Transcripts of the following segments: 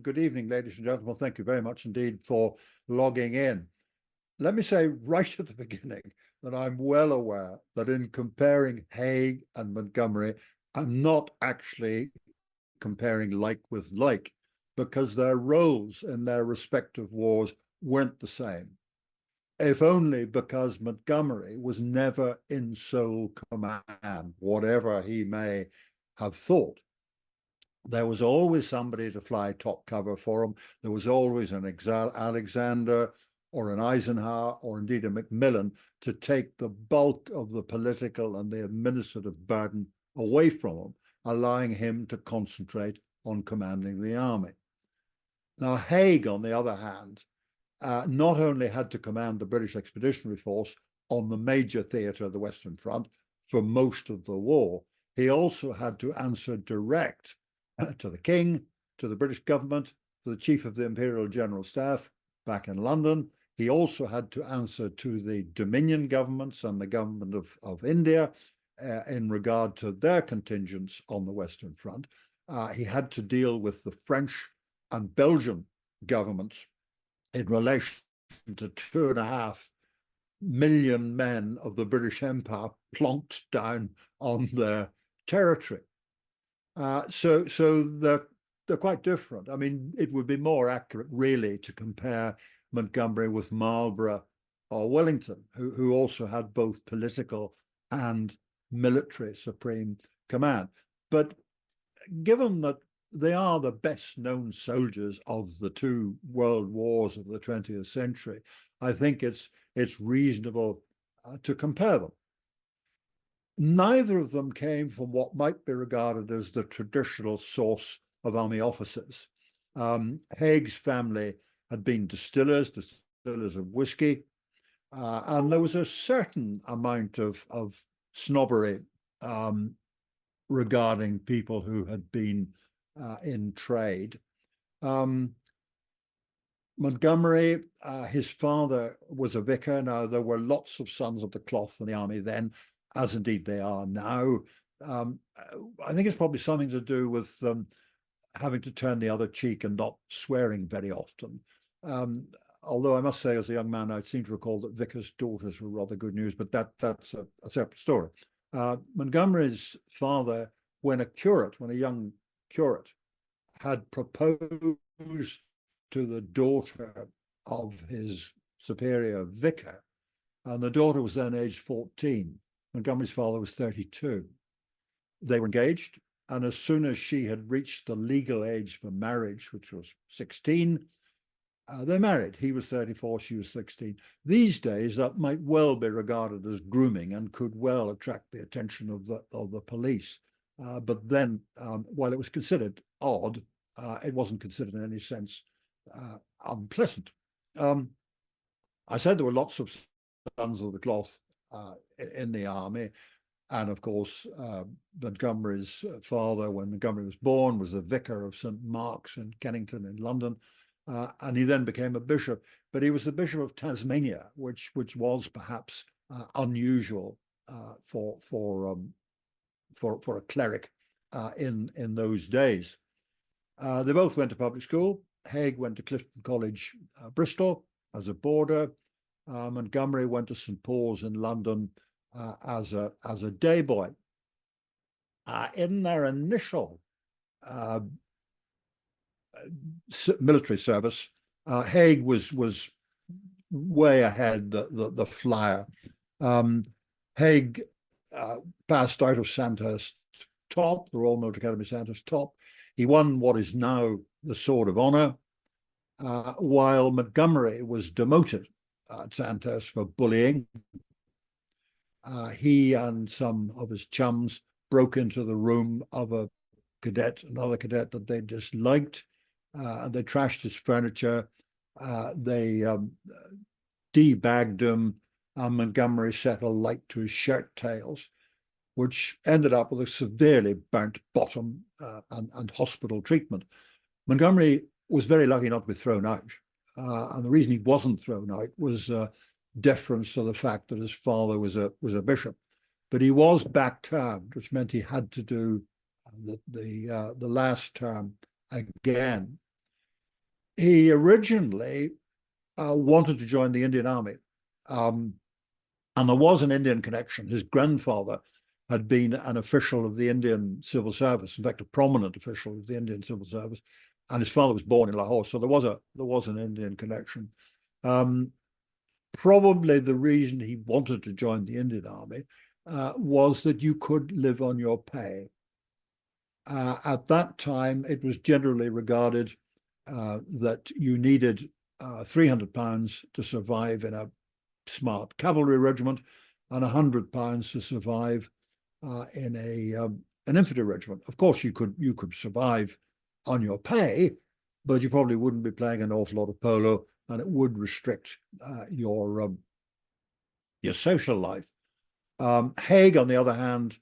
good evening, ladies and gentlemen. Thank you very much indeed for logging in. Let me say right at the beginning that I'm well aware that in comparing Haig and Montgomery, I'm not actually comparing like with like, because their roles in their respective wars weren't the same, if only because Montgomery was never in sole command, whatever he may have thought. There was always somebody to fly top cover for him. There was always an Alexander or an Eisenhower or indeed a MacMillan to take the bulk of the political and the administrative burden away from him, allowing him to concentrate on commanding the army. Now, Haig, on the other hand, not only had to command the British Expeditionary Force on the major theatre of the Western Front for most of the war, he also had to answer direct to the King, to the British government, to the Chief of the Imperial General Staff back in London. He also had to answer to the Dominion governments and the government of India in regard to their contingents on the Western Front. He had to deal with the French and Belgian governments in relation to 2.5 million men of the British Empire plonked down on their territory. So they're quite different. I mean, it would be more accurate, really, to compare Montgomery with Marlborough or Wellington, who also had both political and military supreme command. But given that they are the best known soldiers of the two world wars of the 20th century, I think it's reasonable to compare them. Neither of them came from what might be regarded as the traditional source of army officers. Haig's family had been distillers of whiskey, and there was a certain amount of snobbery regarding people who had been in trade. Montgomery, his father was a vicar. Now, there were lots of sons of the cloth in the army then, as indeed they are now. I think it's probably something to do with having to turn the other cheek and not swearing very often. Although I must say, as a young man, I seem to recall that vicars' daughters were rather good news, but that's a separate story. Montgomery's father, when a young curate, had proposed to the daughter of his superior vicar, and the daughter was then aged 14. Montgomery's father was 32. They were engaged, and as soon as she had reached the legal age for marriage, which was 16, they married. He was 34, she was 16. These days, that might well be regarded as grooming and could well attract the attention of the police. But then, while it was considered odd, it wasn't considered in any sense unpleasant. I said there were lots of sons of the cloth in the army. And of course, Montgomery's father, when Montgomery was born, was the vicar of St. Mark's in Kennington in London. And he then became a bishop. But he was the bishop of Tasmania, which was perhaps unusual for a cleric in those days. They both went to public school. Haig went to Clifton College, Bristol, as a boarder. Montgomery went to St. Paul's in London as a day boy. In their initial military service, Haig was way ahead the flyer. Haig passed out of Sandhurst top, the Royal Military Academy Sandhurst top. He won what is now the Sword of Honour, while Montgomery was demoted at Sandhurst for bullying. He and some of his chums broke into the room of another cadet that they disliked. They trashed his furniture. They debagged him, and Montgomery set a light to his shirt tails, which ended up with a severely burnt bottom and hospital treatment. Montgomery was very lucky not to be thrown out. And the reason he wasn't thrown out was deference to the fact that his father was a bishop. But he was back-termed, which meant he had to do the last term again. He originally wanted to join the Indian Army. And there was an Indian connection. His grandfather had been an official of the Indian Civil Service, in fact, a prominent official of the Indian Civil Service, and his father was born in Lahore, so there was an Indian connection. Probably the reason he wanted to join the Indian Army was that you could live on your pay. At that time, it was generally regarded that you needed £300 to survive in a smart cavalry regiment and £100 to survive in an infantry regiment. Of course, you could survive on your pay, but you probably wouldn't be playing an awful lot of polo, and it would restrict your social life. Haig, on the other hand,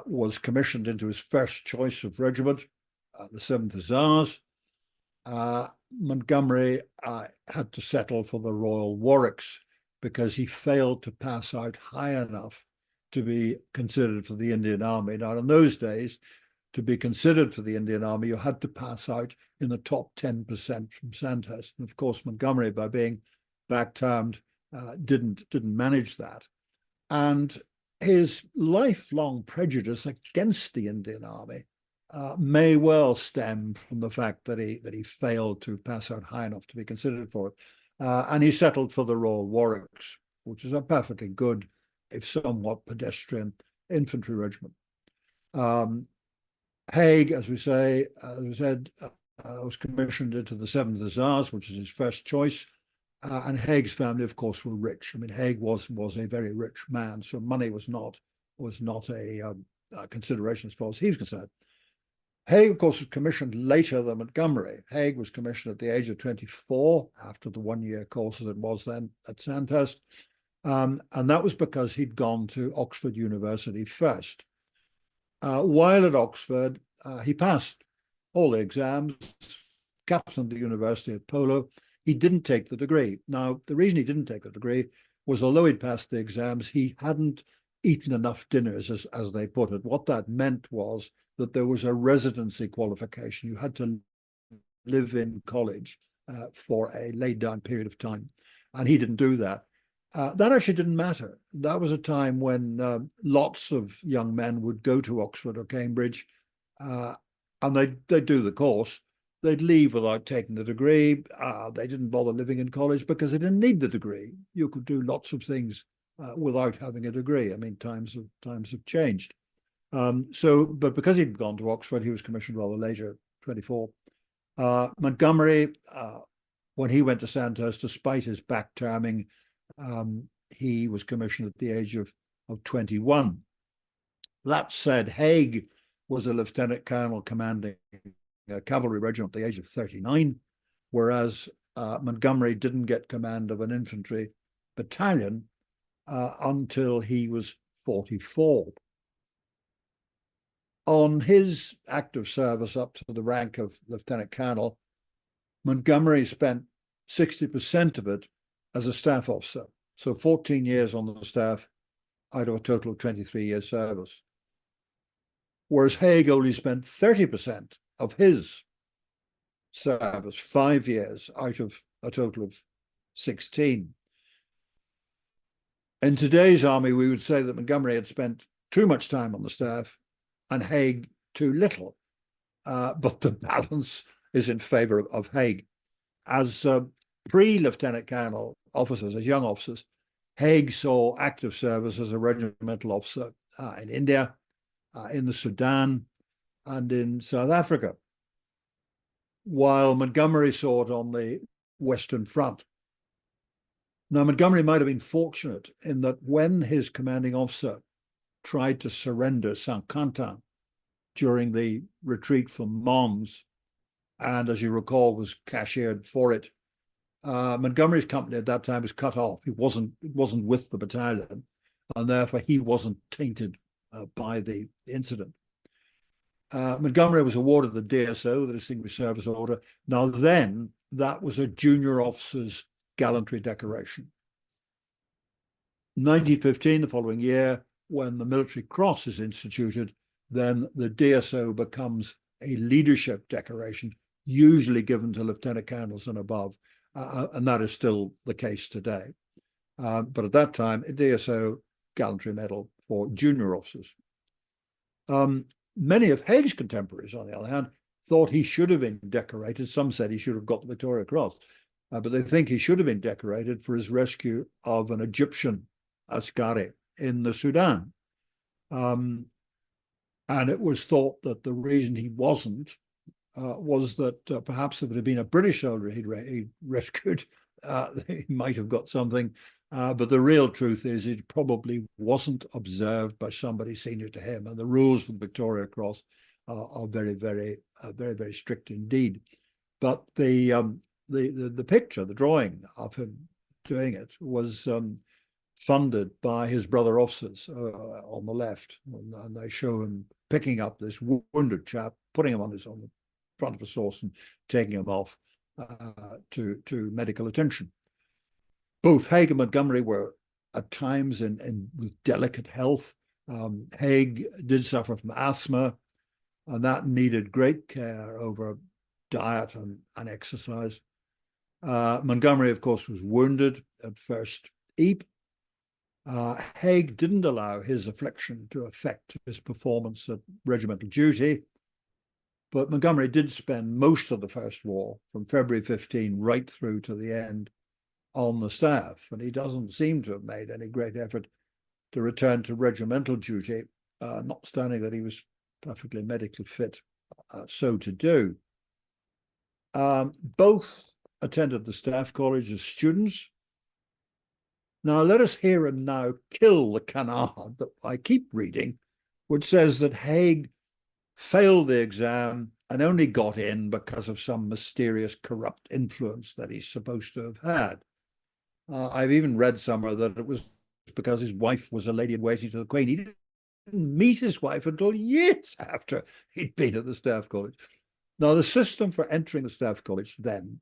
was commissioned into his first choice of regiment, the 7th Hussars. Montgomery had to settle for the Royal Warwicks because he failed to pass out high enough to be considered for the Indian Army. Now, in those days, to be considered for the Indian Army, you had to pass out in the top 10% from Sandhurst. And of course, Montgomery, by being back-termed, didn't manage that. And his lifelong prejudice against the Indian Army may well stem from the fact that he failed to pass out high enough to be considered for it. And he settled for the Royal Warwicks, which is a perfectly good, if somewhat pedestrian, infantry regiment. Haig, as we said, was commissioned into the 7th Hussars, which is his first choice. And Haig's family, of course, were rich. I mean, Haig was a very rich man, so money was not a consideration as far as he was concerned. Haig, of course, was commissioned later than Montgomery. Haig was commissioned at the age of 24, after the one-year course as it was then at Sandhurst. And that was because he'd gone to Oxford University first. While at Oxford, he passed all the exams, captained the university at polo. He didn't take the degree. Now, the reason he didn't take the degree was, although he'd passed the exams, he hadn't eaten enough dinners, as they put it. What that meant was that there was a residency qualification. You had to live in college for a laid-down period of time, and he didn't do that. That actually didn't matter. That was a time when lots of young men would go to Oxford or Cambridge, and they'd do the course. They'd leave without taking the degree. They didn't bother living in college because they didn't need the degree. You could do lots of things without having a degree. I mean, times have changed. But because he'd gone to Oxford, he was commissioned rather later, 24. Montgomery, when he went to Sandhurst, despite his back-terming, he was commissioned at the age of 21. That said, Haig was a lieutenant colonel commanding a cavalry regiment at the age of 39, whereas Montgomery didn't get command of an infantry battalion until he was 44. On his active service up to the rank of lieutenant colonel, Montgomery spent 60% of it as a staff officer. So 14 years on the staff out of a total of 23 years service. Whereas Haig only spent 30% of his service, 5 years out of a total of 16. In today's army, we would say that Montgomery had spent too much time on the staff and Haig too little. But the balance is in favor of Haig. As pre-lieutenant colonel officers, as young officers, Haig saw active service as a regimental officer in India, in the Sudan, and in South Africa, while Montgomery saw it on the Western Front. Now, Montgomery might have been fortunate in that when his commanding officer tried to surrender Saint-Quentin during the retreat from Mons, and as you recall, was cashiered for it, Montgomery's company at that time was cut off. It wasn't with the battalion, and therefore he wasn't tainted by the incident. Montgomery was awarded the DSO, the Distinguished Service Order. Now then, that was a junior officer's gallantry decoration. 1915, the following year, when the Military Cross is instituted, then the DSO becomes a leadership decoration. usually given to lieutenant colonels and above, and that is still the case today. But at that time, a DSO gallantry medal for junior officers. Many of Haig's contemporaries, on the other hand, thought he should have been decorated. Some said he should have got the Victoria Cross, but they think he should have been decorated for his rescue of an Egyptian askari in the Sudan. And it was thought that the reason he wasn't was that perhaps if it had been a British soldier he'd rescued, he might have got something. But the real truth is it probably wasn't observed by somebody senior to him. And the rules for the Victoria Cross are very, very, very strict indeed. But the picture, the drawing of him doing it was funded by his brother officers on the left. And they show him picking up this wounded chap, putting him on the front of a horse and taking him off to medical attention. Both Haig and Montgomery were at times with delicate health. Haig did suffer from asthma, and that needed great care over diet and exercise. Montgomery, of course, was wounded at first Ypres. Haig didn't allow his affliction to affect his performance at regimental duty, but Montgomery did spend most of the First War, from February 15 right through to the end, on the staff, and he doesn't seem to have made any great effort to return to regimental duty, notwithstanding that he was perfectly medically fit so to do. Both attended the Staff College as students. Now let us here and now kill the canard that I keep reading, which says that Haig failed the exam and only got in because of some mysterious corrupt influence that he's supposed to have had. I've even read somewhere that it was because his wife was a lady in waiting to the Queen. He didn't meet his wife until years after he'd been at the Staff College. Now, the system for entering the Staff College then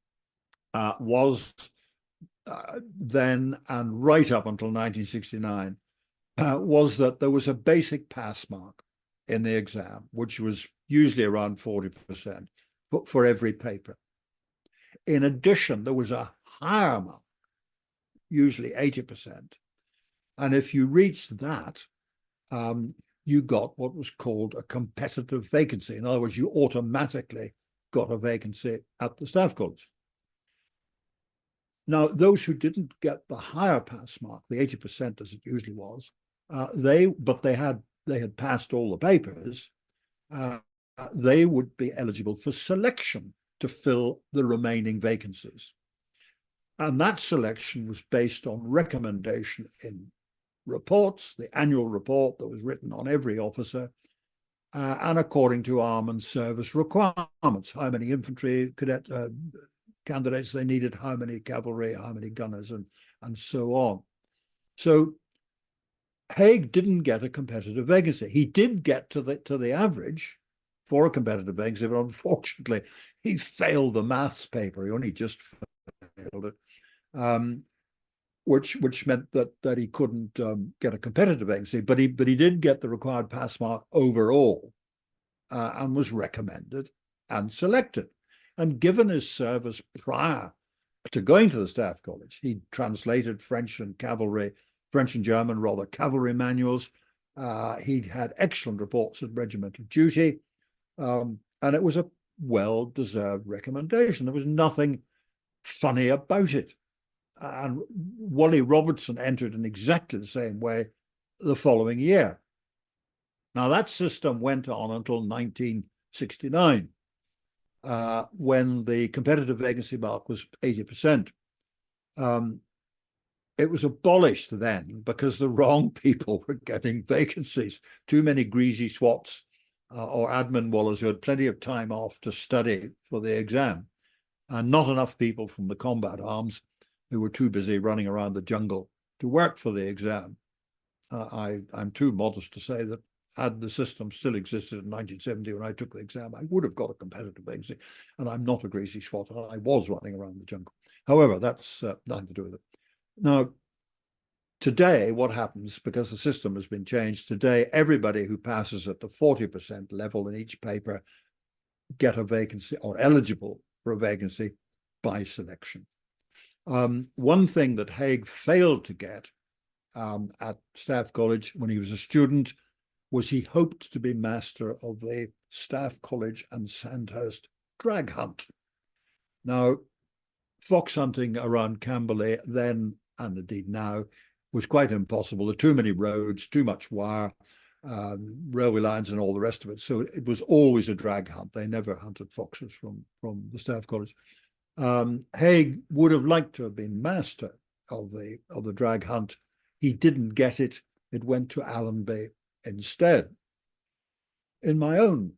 was then and right up until 1969 was that there was a basic pass mark in the exam, which was usually around 40% for every paper. In addition, there was a higher mark, usually 80%. And if you reached that, you got what was called a competitive vacancy. In other words, you automatically got a vacancy at the Staff College. Now, those who didn't get the higher pass mark, the 80% as it usually was, they had passed all the papers, they would be eligible for selection to fill the remaining vacancies. And that selection was based on recommendation in reports, the annual report that was written on every officer, and according to arm and service requirements, how many infantry cadet candidates they needed, how many cavalry, how many gunners, and so on. So Haig didn't get a competitive vacancy. He did get to the average for a competitive vacancy, but unfortunately, he failed the maths paper. He only just failed it, which meant that he couldn't get a competitive vacancy. But he did get the required pass mark overall, and was recommended and selected. And given his service prior to going to the Staff College, he translated French and German cavalry manuals. He'd had excellent reports at regimental duty, and it was a well-deserved recommendation. There was nothing funny about it. And Wally Robertson entered in exactly the same way the following year. Now, that system went on until 1969, when the competitive vacancy mark was 80%. It was abolished then because the wrong people were getting vacancies. Too many greasy swats or admin wallers who had plenty of time off to study for the exam, and not enough people from the combat arms who were too busy running around the jungle to work for the exam. I'm too modest to say that had the system still existed in 1970 when I took the exam, I would have got a competitive vacancy, and I'm not a greasy swat. I was running around the jungle. However, that's nothing to do with it. Now, today, what happens, because the system has been changed, today everybody who passes at the 40% level in each paper get a vacancy or eligible for a vacancy by selection. One thing that Haig failed to get at Staff College when he was a student was he hoped to be master of the Staff College and Sandhurst drag hunt. Now, fox hunting around Camberley then, and indeed now, was quite impossible. There were too many roads, too much wire, railway lines and all the rest of it. So it was always a drag hunt. They never hunted foxes from the Staff College. Haig would have liked to have been master of the drag hunt. He didn't get it. It went to Allenby instead. In my own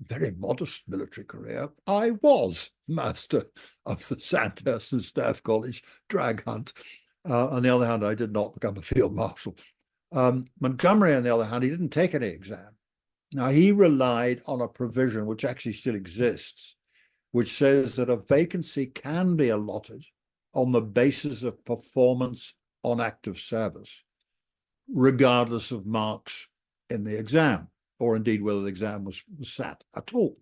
very modest military career, I was master of the Sandhurst and Staff College drag hunt. On the other hand, I did not become a field marshal. Montgomery, on the other hand, he didn't take any exam. Now, he relied on a provision which actually still exists, which says that a vacancy can be allotted on the basis of performance on active service, regardless of marks in the exam, or indeed whether the exam was sat at all.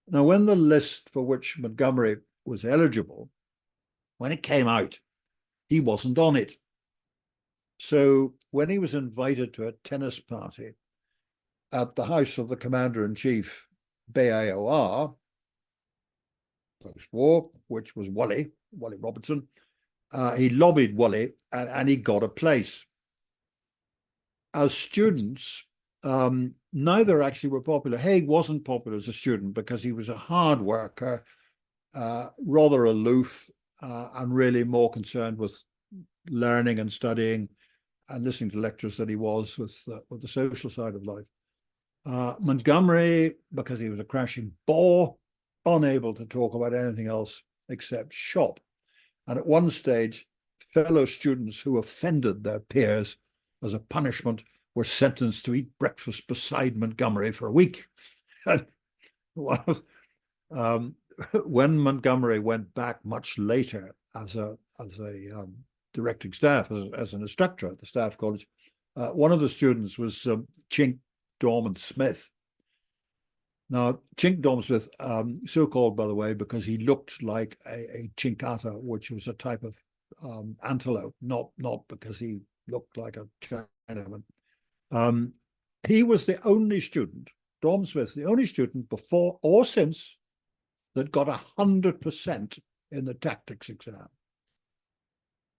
Now, when the list for which Montgomery was eligible, when it came out, he wasn't on it. So when he was invited to a tennis party at the house of the Commander-in-Chief, BAOR, post-war, which was Wally Robertson, he lobbied Wally and he got a place. As students, neither actually were popular. Haig wasn't popular as a student because he was a hard worker, rather aloof, and really more concerned with learning and studying and listening to lectures than he was with the social side of life. Montgomery, because he was a crashing bore, unable to talk about anything else except shop. And at one stage, fellow students who offended their peers as a punishment were sentenced to eat breakfast beside Montgomery for a week. And when Montgomery went back much later as a directing staff, as an instructor at the Staff College, one of the students was Chink Dorman-Smith. Now, Chink Dorman-Smith, so called, by the way, because he looked like a chinkata, which was a type of antelope, not because he looked like a Chinaman. He was the only student, Dorman-Smith, the only student before or since that got 100% in the tactics exam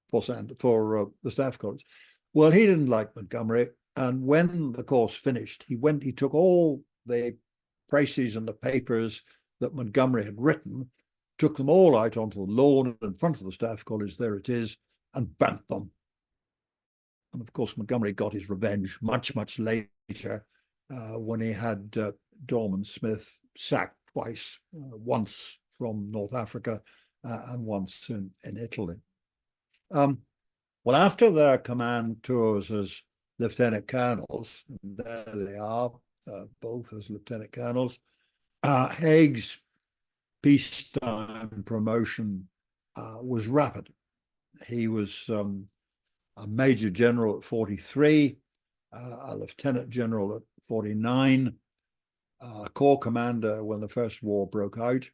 for the Staff College. Well, he didn't like Montgomery, and when the course finished, he took all the précis and the papers that Montgomery had written, took them all out onto the lawn in front of the Staff College, there it is, and burnt them. And of course, Montgomery got his revenge much, much later when he had Dorman-Smith sacked twice, once from North Africa and once in Italy. Well, after their command tours as lieutenant colonels, there they are, both as lieutenant colonels, Haig's peacetime promotion was rapid. He was a major general at 43, a lieutenant general at 49, a corps commander when the First War broke out,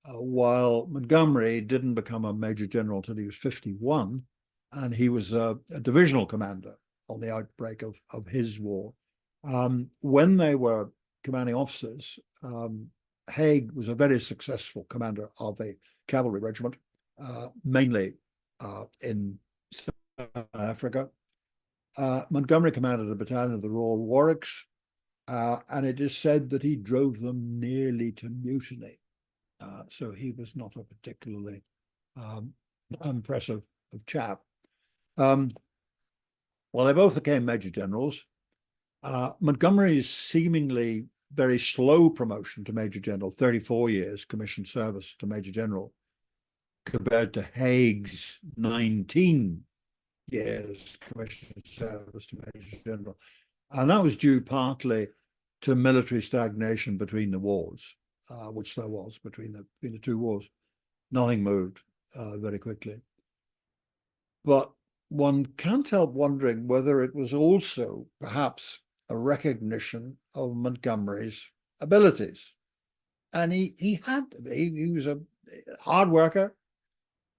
while Montgomery didn't become a major general until he was 51, and he was a divisional commander on the outbreak of his war. When they were commanding officers, Haig was a very successful commander of a cavalry regiment, mainly in South Africa. Montgomery commanded a battalion of the Royal Warwicks, and it is said that he drove them nearly to mutiny. So he was not a particularly impressive chap. Well, they both became major generals. Montgomery's seemingly very slow promotion to major general, 34 years commissioned service to major general, compared to Haig's 19 years commissioned service to major general. And that was due partly to military stagnation between the wars, which there was between the two wars. Nothing moved very quickly. But one can't help wondering whether it was also perhaps a recognition of Montgomery's abilities. And he was a hard worker.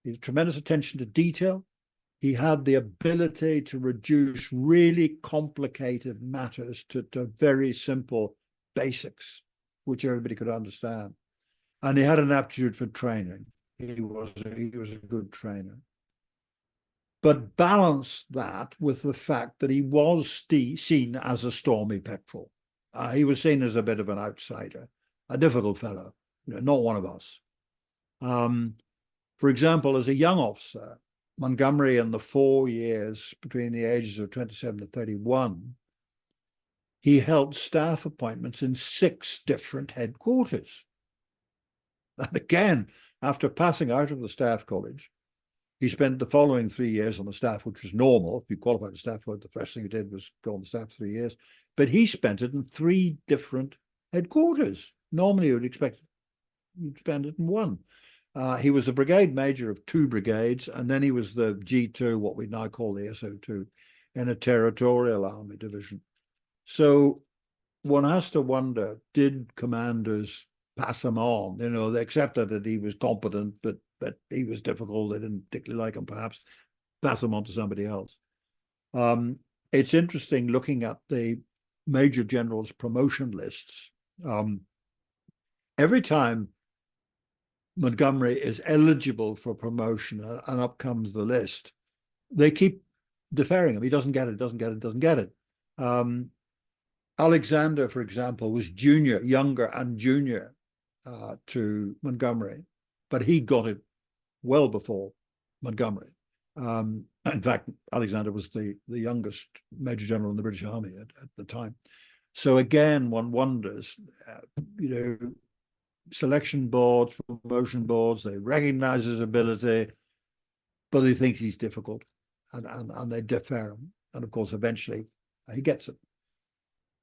He had tremendous attention to detail. He had the ability to reduce really complicated matters to very simple basics, which everybody could understand. And he had an aptitude for training. He was a good trainer. But balance that with the fact that he was seen as a stormy petrel. He was seen as a bit of an outsider, a difficult fellow, not one of us. For example, as a young officer, Montgomery, in the 4 years between the ages of 27 to 31, he held staff appointments in 6 different headquarters. And again, after passing out of the staff college, he spent the following 3 years on the staff, which was normal. If you qualified as staff, the first thing he did was go on the staff 3 years. But he spent it in 3 different headquarters. Normally, you would expect you'd spend it in 1. He was the brigade major of 2 brigades, and then he was the G2, what we now call the SO2, in a territorial army division. So one has to wonder, did commanders pass him on? They accepted that he was competent, but he was difficult. They didn't particularly like him, perhaps pass him on to somebody else. It's interesting looking at the major generals' promotion lists. Every time Montgomery is eligible for promotion and up comes the list, they keep deferring him. He doesn't get it. Alexander, for example, was younger and junior to Montgomery, but he got it well before Montgomery. In fact, Alexander was the youngest major general in the British Army at the time. So again, one wonders, selection boards, promotion boards, they recognize his ability, but he thinks he's difficult, and they defer him. And of course, eventually he gets it.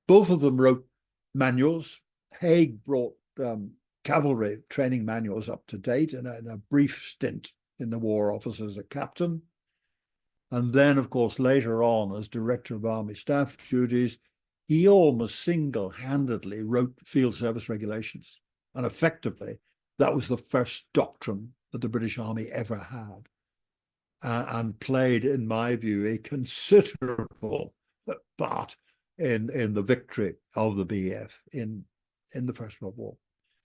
Both of them wrote manuals. Haig brought cavalry training manuals up to date in a brief stint in the War Office as a captain. And then, of course, later on, as director of Army Staff Duties, he almost single-handedly wrote field service regulations. And effectively, that was the first doctrine that the British Army ever had, and played, in my view, a considerable part in the victory of the BF in the First World War.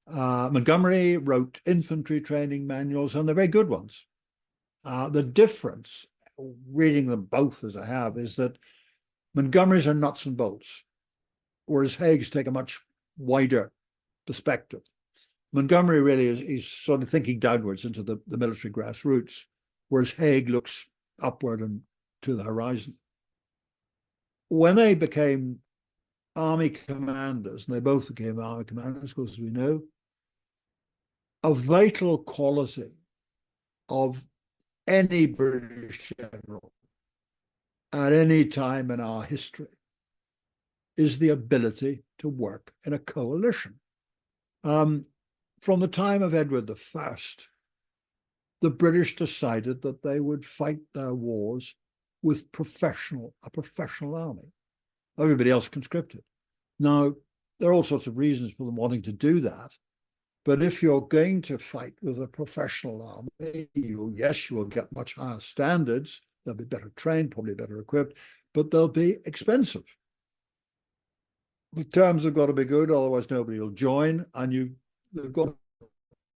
Montgomery wrote infantry training manuals, and they're very good ones. The difference, reading them both as I have, is that Montgomery's are nuts and bolts, whereas Haig's take a much wider perspective. Montgomery really is sort of thinking downwards into the military grassroots, whereas Haig looks upward and to the horizon. When they became army commanders, and they both became army commanders, of course, as we know, a vital quality of any British general at any time in our history is the ability to work in a coalition. From the time of Edward I, the British decided that they would fight their wars with a professional army. Everybody else conscripted. Now, there are all sorts of reasons for them wanting to do that. But if you're going to fight with a professional army, you will get much higher standards. They'll be better trained, probably better equipped, but they'll be expensive. The terms have got to be good, otherwise nobody will join, and they've got to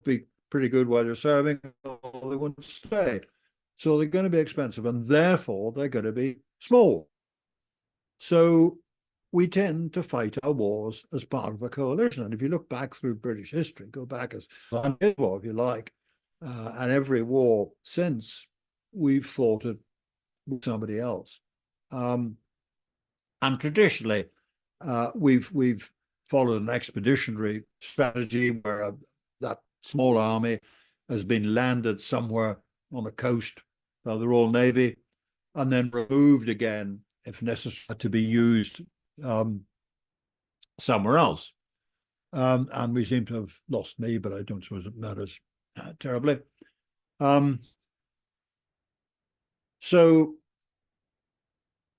be pretty good while you're serving, or they won't stay. So they're going to be expensive, and therefore they're going to be small. So we tend to fight our wars as part of a coalition. And if you look back through British history, go back as war, if you like, and every war since, we've fought it with somebody else. And traditionally, we've followed an expeditionary strategy where that small army has been landed somewhere on the coast by the Royal Navy and then removed again, if necessary, to be used somewhere else. And we seem to have lost me, but I don't suppose it matters terribly. So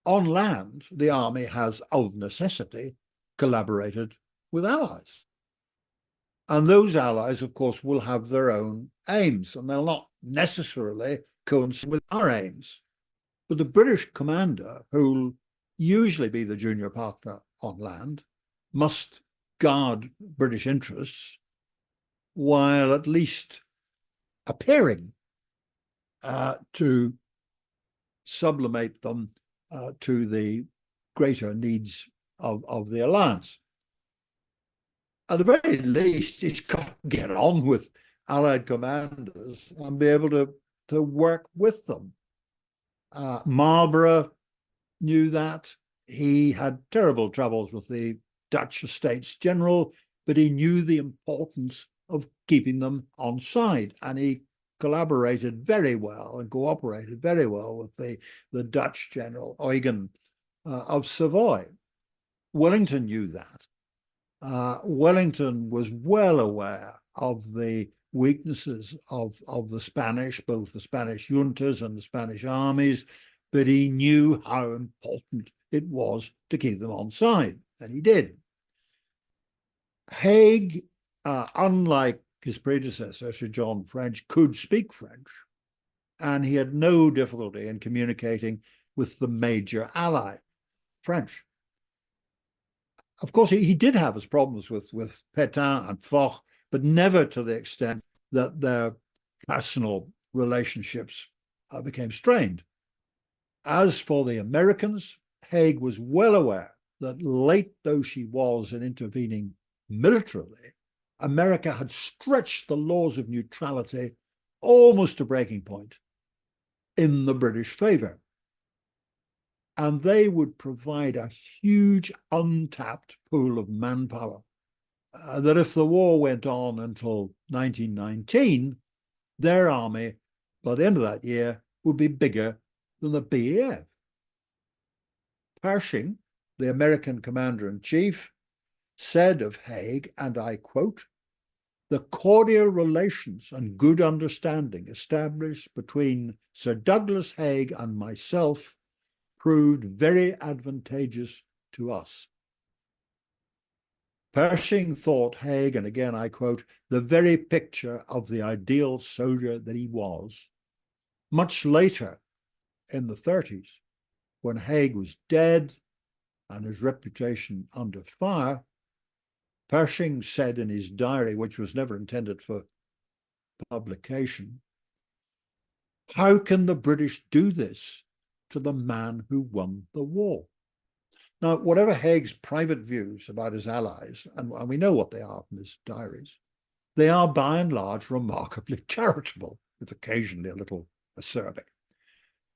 on land, the army has, of necessity, collaborated with allies. And those allies, of course, will have their own aims, and they'll not necessarily coincide with our aims. But the British commander, who'll usually be the junior partner on land, must guard British interests while at least appearing to sublimate them to the greater needs of the alliance. At the very least, he's got to get on with Allied commanders and be able to work with them. Marlborough knew that. He had terrible troubles with the Dutch Estates General, but he knew the importance of keeping them on side, and he collaborated very well and cooperated very well with the Dutch General Eugen of Savoy. Wellington knew that. Wellington was well aware of the weaknesses of the Spanish, both the Spanish juntas and the Spanish armies, but he knew how important it was to keep them on side, and he did. Haig, unlike his predecessor, Sir John French, could speak French, and he had no difficulty in communicating with the major ally, French. Of course, he did have his problems with Pétain and Foch, but never to the extent that their personal relationships became strained. As for the Americans, Haig was well aware that, late though she was in intervening militarily, America had stretched the laws of neutrality almost to breaking point in the British favor. And they would provide a huge untapped pool of manpower that, if the war went on until 1919, their army, by the end of that year, would be bigger than the BEF. Pershing, the American commander-in-chief, said of Haig, and I quote, "The cordial relations and good understanding established between Sir Douglas Haig and myself proved very advantageous to us." Pershing thought Haig, and again I quote, "the very picture of the ideal soldier that he was." Much later, in the 30s, when Haig was dead and his reputation under fire, Pershing said in his diary, which was never intended for publication, "How can the British do this to the man who won the war?" Now, whatever Haig's private views about his allies, and we know what they are from his diaries, they are by and large remarkably charitable, if occasionally a little acerbic.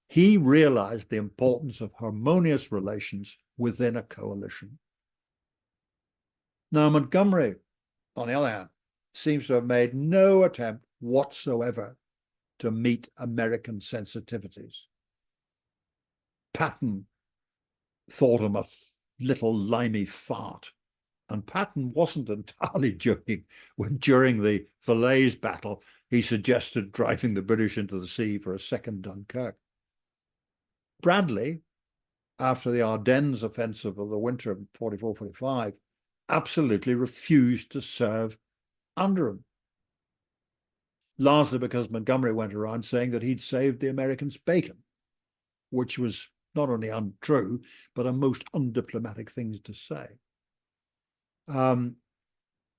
He realized the importance of harmonious relations within a coalition. Now, Montgomery, on the other hand, seems to have made no attempt whatsoever to meet American sensitivities. Patton thought him a little limey fart, and Patton wasn't entirely joking when, during the Falaise battle, he suggested driving the British into the sea for a second Dunkirk. Bradley, after the Ardennes offensive of the winter of 44-45, absolutely refused to serve under him, largely because Montgomery went around saying that he'd saved the Americans bacon, which was not only untrue, but a most undiplomatic thing to say.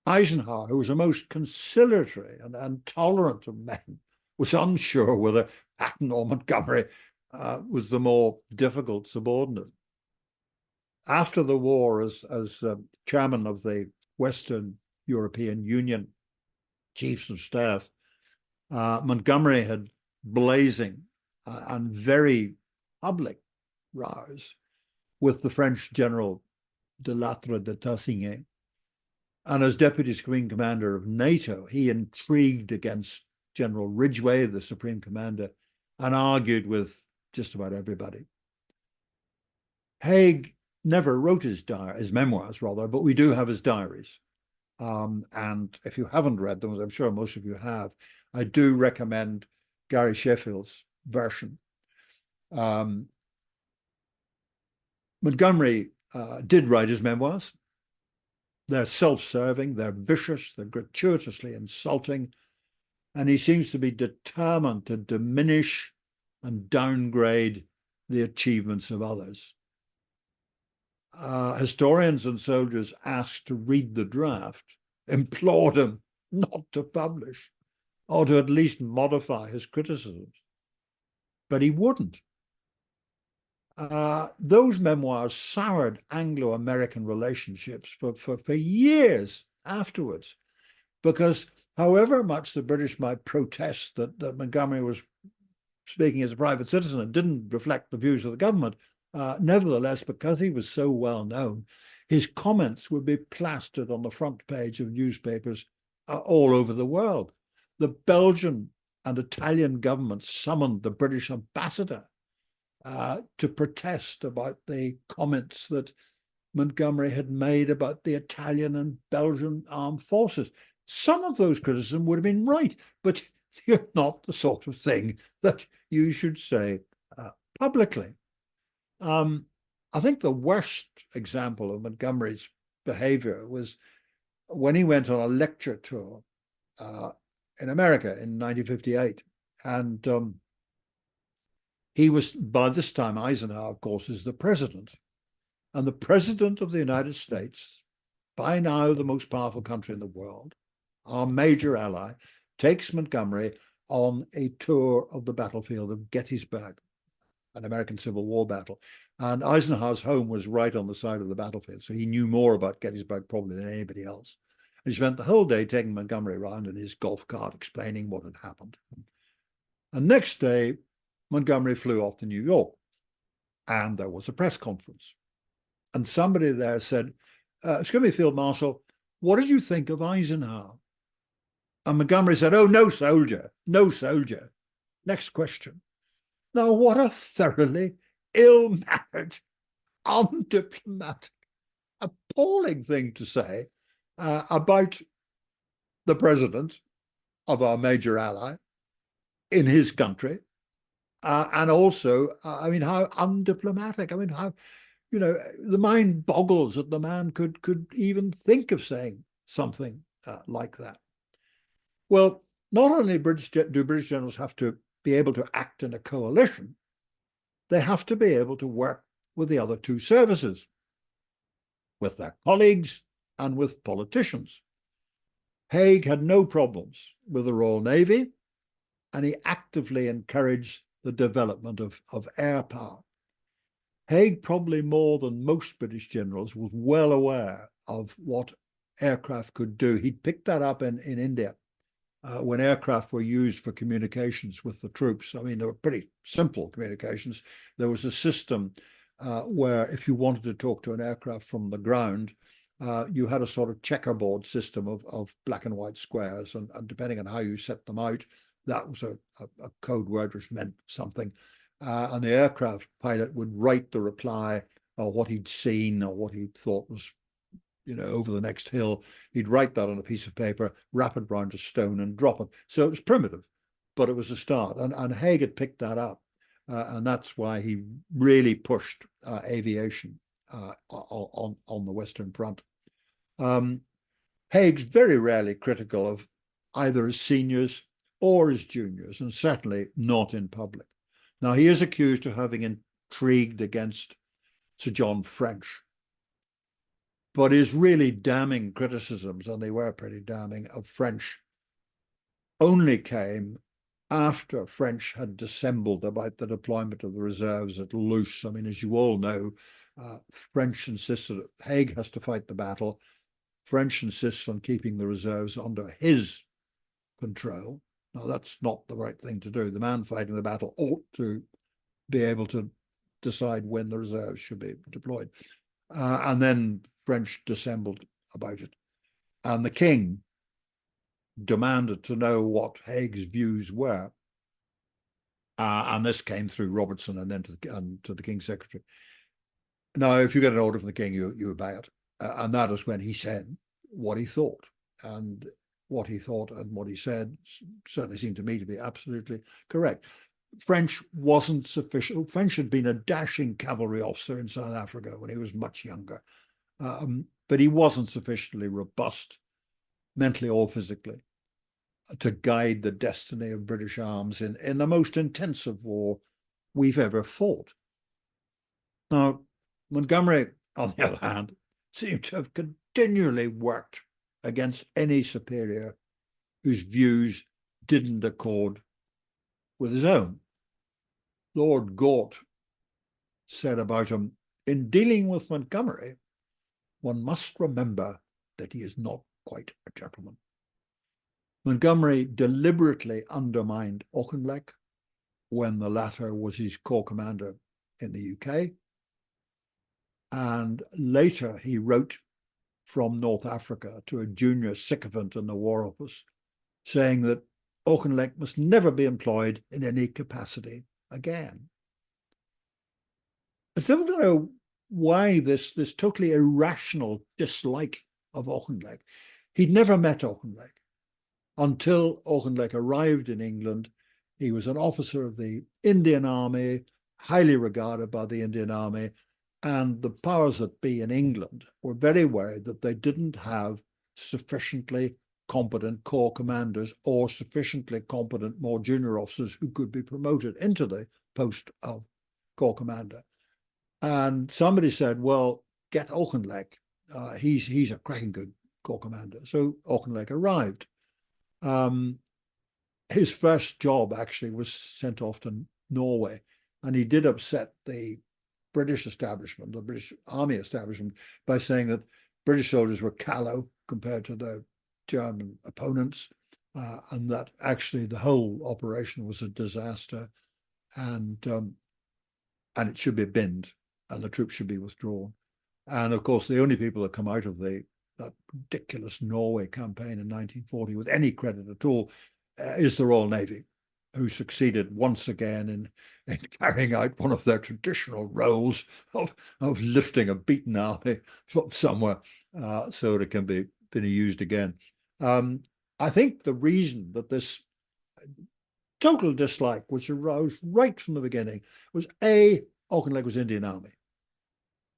Eisenhower, who was a most conciliatory and tolerant of men, was unsure whether Patton or Montgomery was the more difficult subordinate. After the war, as chairman of the Western European Union Chiefs of Staff, Montgomery had blazing and very public rows with the French General de Lattre de Tassigny. And as Deputy Supreme Commander of NATO, he intrigued against General Ridgway, the Supreme Commander, and argued with just about everybody. Haig never wrote his memoirs, rather, but we do have his diaries. And if you haven't read them, as I'm sure most of you have, I do recommend Gary Sheffield's version. Montgomery did write his memoirs. They're self-serving, they're vicious, they're gratuitously insulting, and he seems to be determined to diminish and downgrade the achievements of others. Historians and soldiers asked to read the draft implored him not to publish or to at least modify his criticisms, but he wouldn't. Those memoirs soured Anglo-American relationships for years afterwards, because however much the British might protest that Montgomery was speaking as a private citizen and didn't reflect the views of the government, nevertheless, because he was so well known, his comments would be plastered on the front page of newspapers all over the world. The Belgian and Italian governments summoned the British ambassador to protest about the comments that Montgomery had made about the Italian and Belgian armed forces. Some of those criticisms would have been right, but they're not the sort of thing that you should say publicly. I think the worst example of Montgomery's behavior was when he went on a lecture tour in America in 1958. And he was, by this time, Eisenhower, of course, is the president. And the president of the United States, by now the most powerful country in the world, our major ally, takes Montgomery on a tour of the battlefield of Gettysburg, an American Civil War battle. And Eisenhower's home was right on the side of the battlefield, so he knew more about Gettysburg probably than anybody else. And he spent the whole day taking Montgomery around in his golf cart, explaining what had happened. And next day, Montgomery flew off to New York, and there was a press conference. And somebody there said, excuse me, Field Marshal, what did you think of Eisenhower? And Montgomery said, oh, no soldier, no soldier. Next question. Now, what a thoroughly ill-mannered, undiplomatic, appalling thing to say about the president of our major ally in his country. And also, I mean, how undiplomatic. I mean, how, you know, the mind boggles that the man could even think of saying something like that. Well, not only do British generals have to be able to act in a coalition, they have to be able to work with the other two services, with their colleagues and with politicians. Haig had no problems with the Royal Navy, and he actively encouraged the development of air power. Haig, probably more than most British generals, was well aware of what aircraft could do. He'd picked that up in India when aircraft were used for communications with the troops. I mean, they were pretty simple communications. There was a system where if you wanted to talk to an aircraft from the ground, you had a sort of checkerboard system of black and white squares, and depending on how you set them out, that was a code word which meant something. And the aircraft pilot would write the reply or what he'd seen or what he thought was, you know, over the next hill. He'd write that on a piece of paper, wrap it around a stone and drop it. So it was primitive, but it was a start. And Haig had picked that up. And that's why he really pushed aviation on the Western Front. Haig's very rarely critical of either his seniors or his juniors, and certainly not in public. Now, he is accused of having intrigued against Sir John French, but his really damning criticisms, and they were pretty damning, of French only came after French had dissembled about the deployment of the reserves at Loos. I mean, as you all know, French insisted Haig has to fight the battle. French insists on keeping the reserves under his control. Now, that's not the right thing to do. The man fighting the battle ought to be able to decide when the reserves should be deployed. And then French dissembled about it. And the king demanded to know what Haig's views were. And this came through Robertson and then to the king's secretary. Now, if you get an order from the king, you obey it. And that is when he said what he thought. And what he thought and what he said certainly seemed to me to be absolutely correct. French wasn't sufficient. French had been a dashing cavalry officer in South Africa when he was much younger. but he wasn't sufficiently robust, mentally or physically, to guide the destiny of British arms in the most intensive war we've ever fought. Now, Montgomery, on the other hand, seemed to have continually worked against any superior whose views didn't accord with his own. Lord Gort said about him, in dealing with Montgomery, one must remember that he is not quite a gentleman. Montgomery deliberately undermined Auchinleck when the latter was his corps commander in the UK. And later he wrote from North Africa to a junior sycophant in the War Office, saying that Auchinleck must never be employed in any capacity again. I still don't know why this totally irrational dislike of Auchinleck. He'd never met Auchinleck until Auchinleck arrived in England. He was an officer of the Indian Army, highly regarded by the Indian Army, and the powers that be in England were very worried that they didn't have sufficiently competent corps commanders or sufficiently competent more junior officers who could be promoted into the post of corps commander. And somebody said, well, get Auchinleck. He's a cracking good corps commander. So Auchinleck arrived. His first job actually was sent off to Norway, and he did upset the British establishment, the British Army establishment, by saying that British soldiers were callow compared to their German opponents, and that actually the whole operation was a disaster, and it should be binned, and the troops should be withdrawn. And of course, the only people that come out of that ridiculous Norway campaign in 1940 with any credit at all is the Royal Navy, who succeeded once again in carrying out one of their traditional roles of lifting a beaten army from somewhere so that it can be used again. I think the reason that this total dislike, which arose right from the beginning, was A, Auchinleck was Indian Army,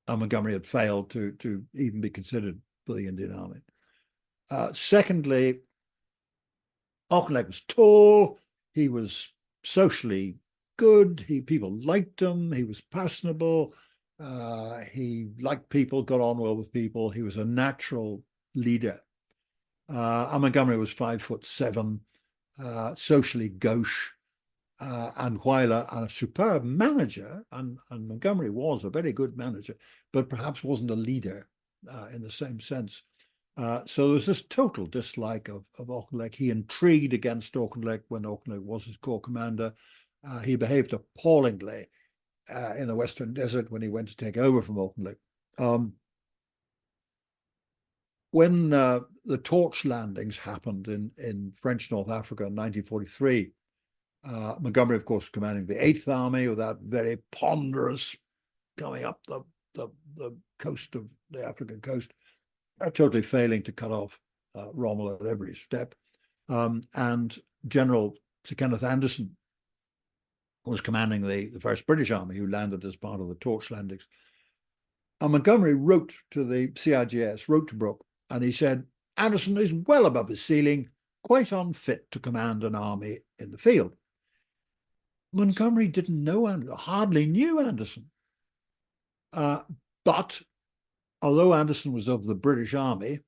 and Montgomery had failed to even be considered for the Indian Army. Secondly, Auchinleck was tall, he was socially good, people liked him, he was personable, he liked people, got on well with people, he was a natural leader. And Montgomery was 5'7", socially gauche, and while a superb manager, and Montgomery was a very good manager, but perhaps wasn't a leader in the same sense. So there was this total dislike of Auchinleck. He intrigued against Auchinleck when Auchinleck was his corps commander. He behaved appallingly in the Western Desert when he went to take over from Auchinleck. When the torch landings happened in French North Africa in 1943, Montgomery, of course, commanding the 8th Army, with that very ponderous coming up the coast of the African coast, totally failing to cut off Rommel at every step. And General Sir Kenneth Anderson was commanding the 1st British Army, who landed as part of the torch landings. And Montgomery wrote to the CIGS, wrote to Brooke, and he said, Anderson is well above his ceiling, quite unfit to command an army in the field. Montgomery didn't know Anderson, hardly knew Anderson. But although Anderson was of the British Army,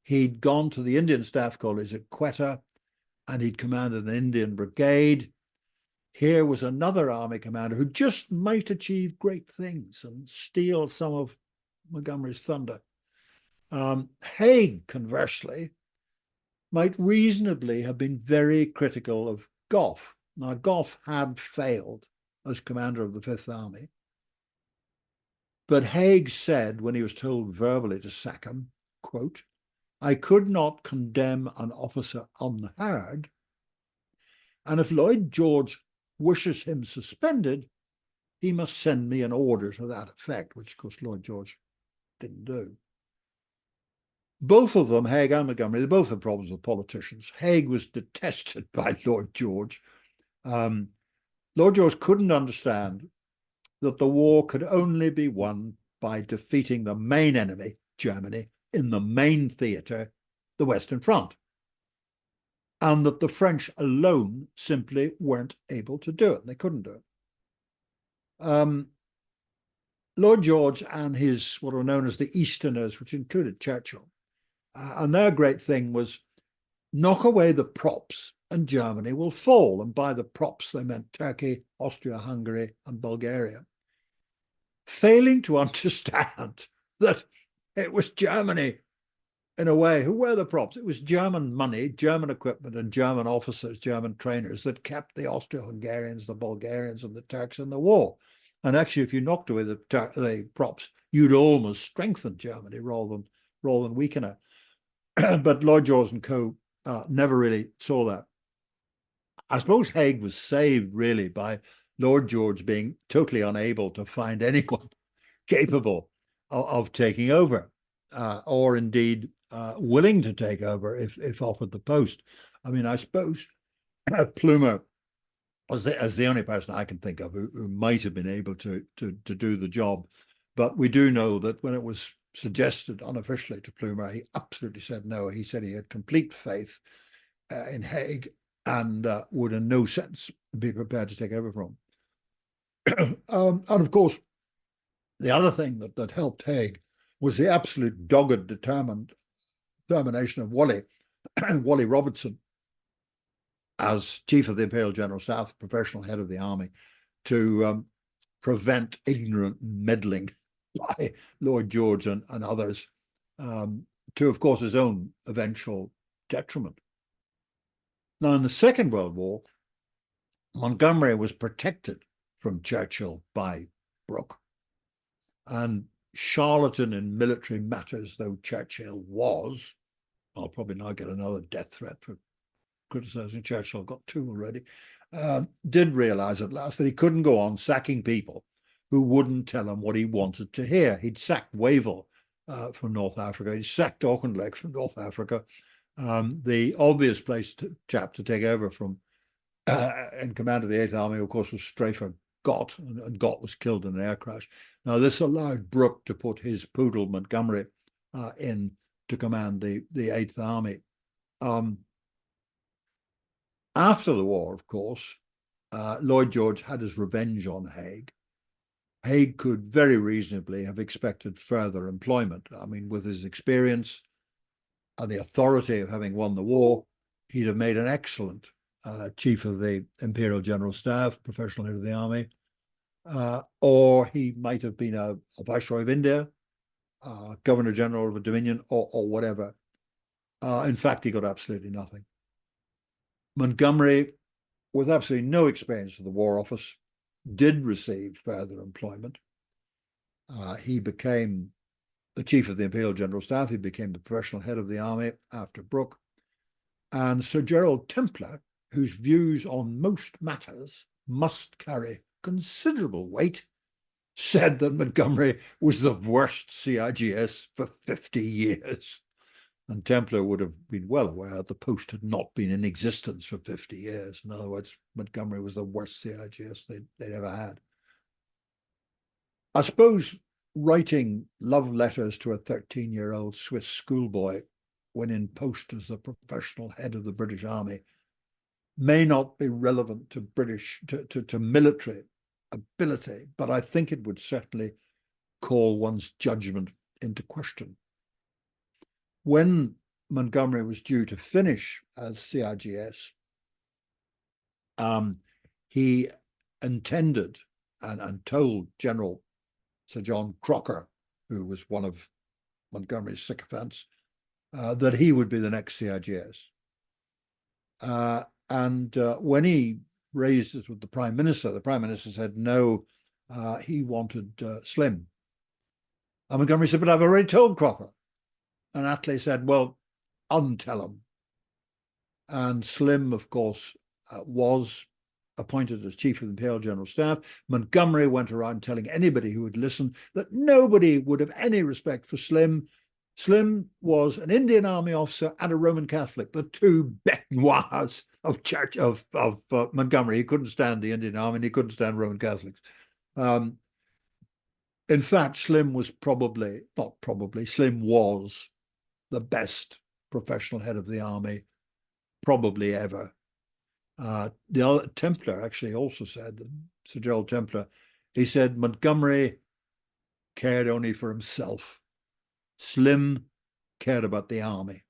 he'd gone to the Indian Staff College at Quetta, and he'd commanded an Indian brigade. Here was another army commander who just might achieve great things and steal some of Montgomery's thunder. Haig, conversely, might reasonably have been very critical of Gough. Now, Gough had failed as commander of the 5th Army, but Haig said, when he was told verbally to sack him, quote, I could not condemn an officer unheard, and if Lloyd George wishes him suspended, he must send me an order to that effect, which, of course, Lloyd George didn't do. Both of them, Haig and Montgomery, they both had problems with politicians. Haig was detested by Lloyd George. Lloyd George couldn't understand that the war could only be won by defeating the main enemy, Germany, in the main theatre, the Western Front, and that the French alone simply weren't able to do it. They couldn't do it. Lord George and his, what are known as the Easterners, which included Churchill, and their great thing was knock away the props and Germany will fall. And by the props, they meant Turkey, Austria-Hungary, and Bulgaria. Failing to understand that it was Germany, in a way, who were the props. It was German money, German equipment, and German officers, German trainers that kept the Austro-Hungarians, the Bulgarians, and the Turks in the war. And actually, if you knocked away the props, you'd almost strengthen Germany rather than weaken it. But Lloyd George and co. Never really saw that. I suppose Haig was saved really by Lord George being totally unable to find anyone capable of taking over, or indeed willing to take over if offered the post. I mean, I suppose Plumer was the only person I can think of who might have been able to do the job. But we do know that when it was suggested unofficially to Plumer, he absolutely said no. He said he had complete faith in Haig and would in no sense be prepared to take over from him. And of course, the other thing that helped Haig was the absolute dogged determination of Wally Robertson as chief of the Imperial General Staff, professional head of the army, to prevent ignorant meddling by Lord George and others, to, of course, his own eventual detriment. Now, in the Second World War, Montgomery was protected from Churchill by Brooke. And charlatan in military matters though Churchill was, I'll probably now get another death threat for criticizing Churchill, I've got two already, did realize at last that he couldn't go on sacking people who wouldn't tell him what he wanted to hear. He'd sacked Wavell from North Africa. He'd sacked Auchinleck from North Africa. The obvious chap to take over from in command of the 8th Army, of course, was Strafer Gott, and Gott was killed in an air crash. Now, this allowed Brooke to put his poodle Montgomery in to command the 8th Army. After the war, of course, Lloyd George had his revenge on Haig. Haig could very reasonably have expected further employment. I mean, with his experience and the authority of having won the war, he'd have made an excellent chief of the Imperial General Staff, professional head of the army, or he might have been a Viceroy of India, Governor General of a Dominion, or whatever. In fact, he got absolutely nothing. Montgomery, with absolutely no experience of the War Office, did receive further employment. He became the chief of the Imperial General Staff. He became the professional head of the army after Brooke. And Sir Gerald Templar, whose views on most matters must carry considerable weight, said that Montgomery was the worst CIGS for 50 years. And Templar would have been well aware the post had not been in existence for 50 years. In other words, Montgomery was the worst CIGS they'd ever had. I suppose writing love letters to a 13-year-old Swiss schoolboy when in post as the professional head of the British Army may not be relevant to military ability, but I think it would certainly call one's judgment into question. When Montgomery was due to finish as CIGS, he intended and told General Sir John Crocker, who was one of Montgomery's sycophants, that he would be the next CIGS. And when he raised it with the Prime Minister said no, he wanted Slim. And Montgomery said, but I've already told Crocker. And Attlee said, well, untell him. And Slim, of course, was appointed as chief of the Imperial General Staff. Montgomery went around telling anybody who would listen that nobody would have any respect for Slim. Slim was an Indian Army officer and a Roman Catholic, the two bêtes noires of Montgomery. He couldn't stand the Indian Army and he couldn't stand Roman Catholics. In fact, Slim was Slim was the best professional head of the army probably ever. The other Templar actually also said, Sir Gerald Templar, he said Montgomery cared only for himself. Slim cared about the army.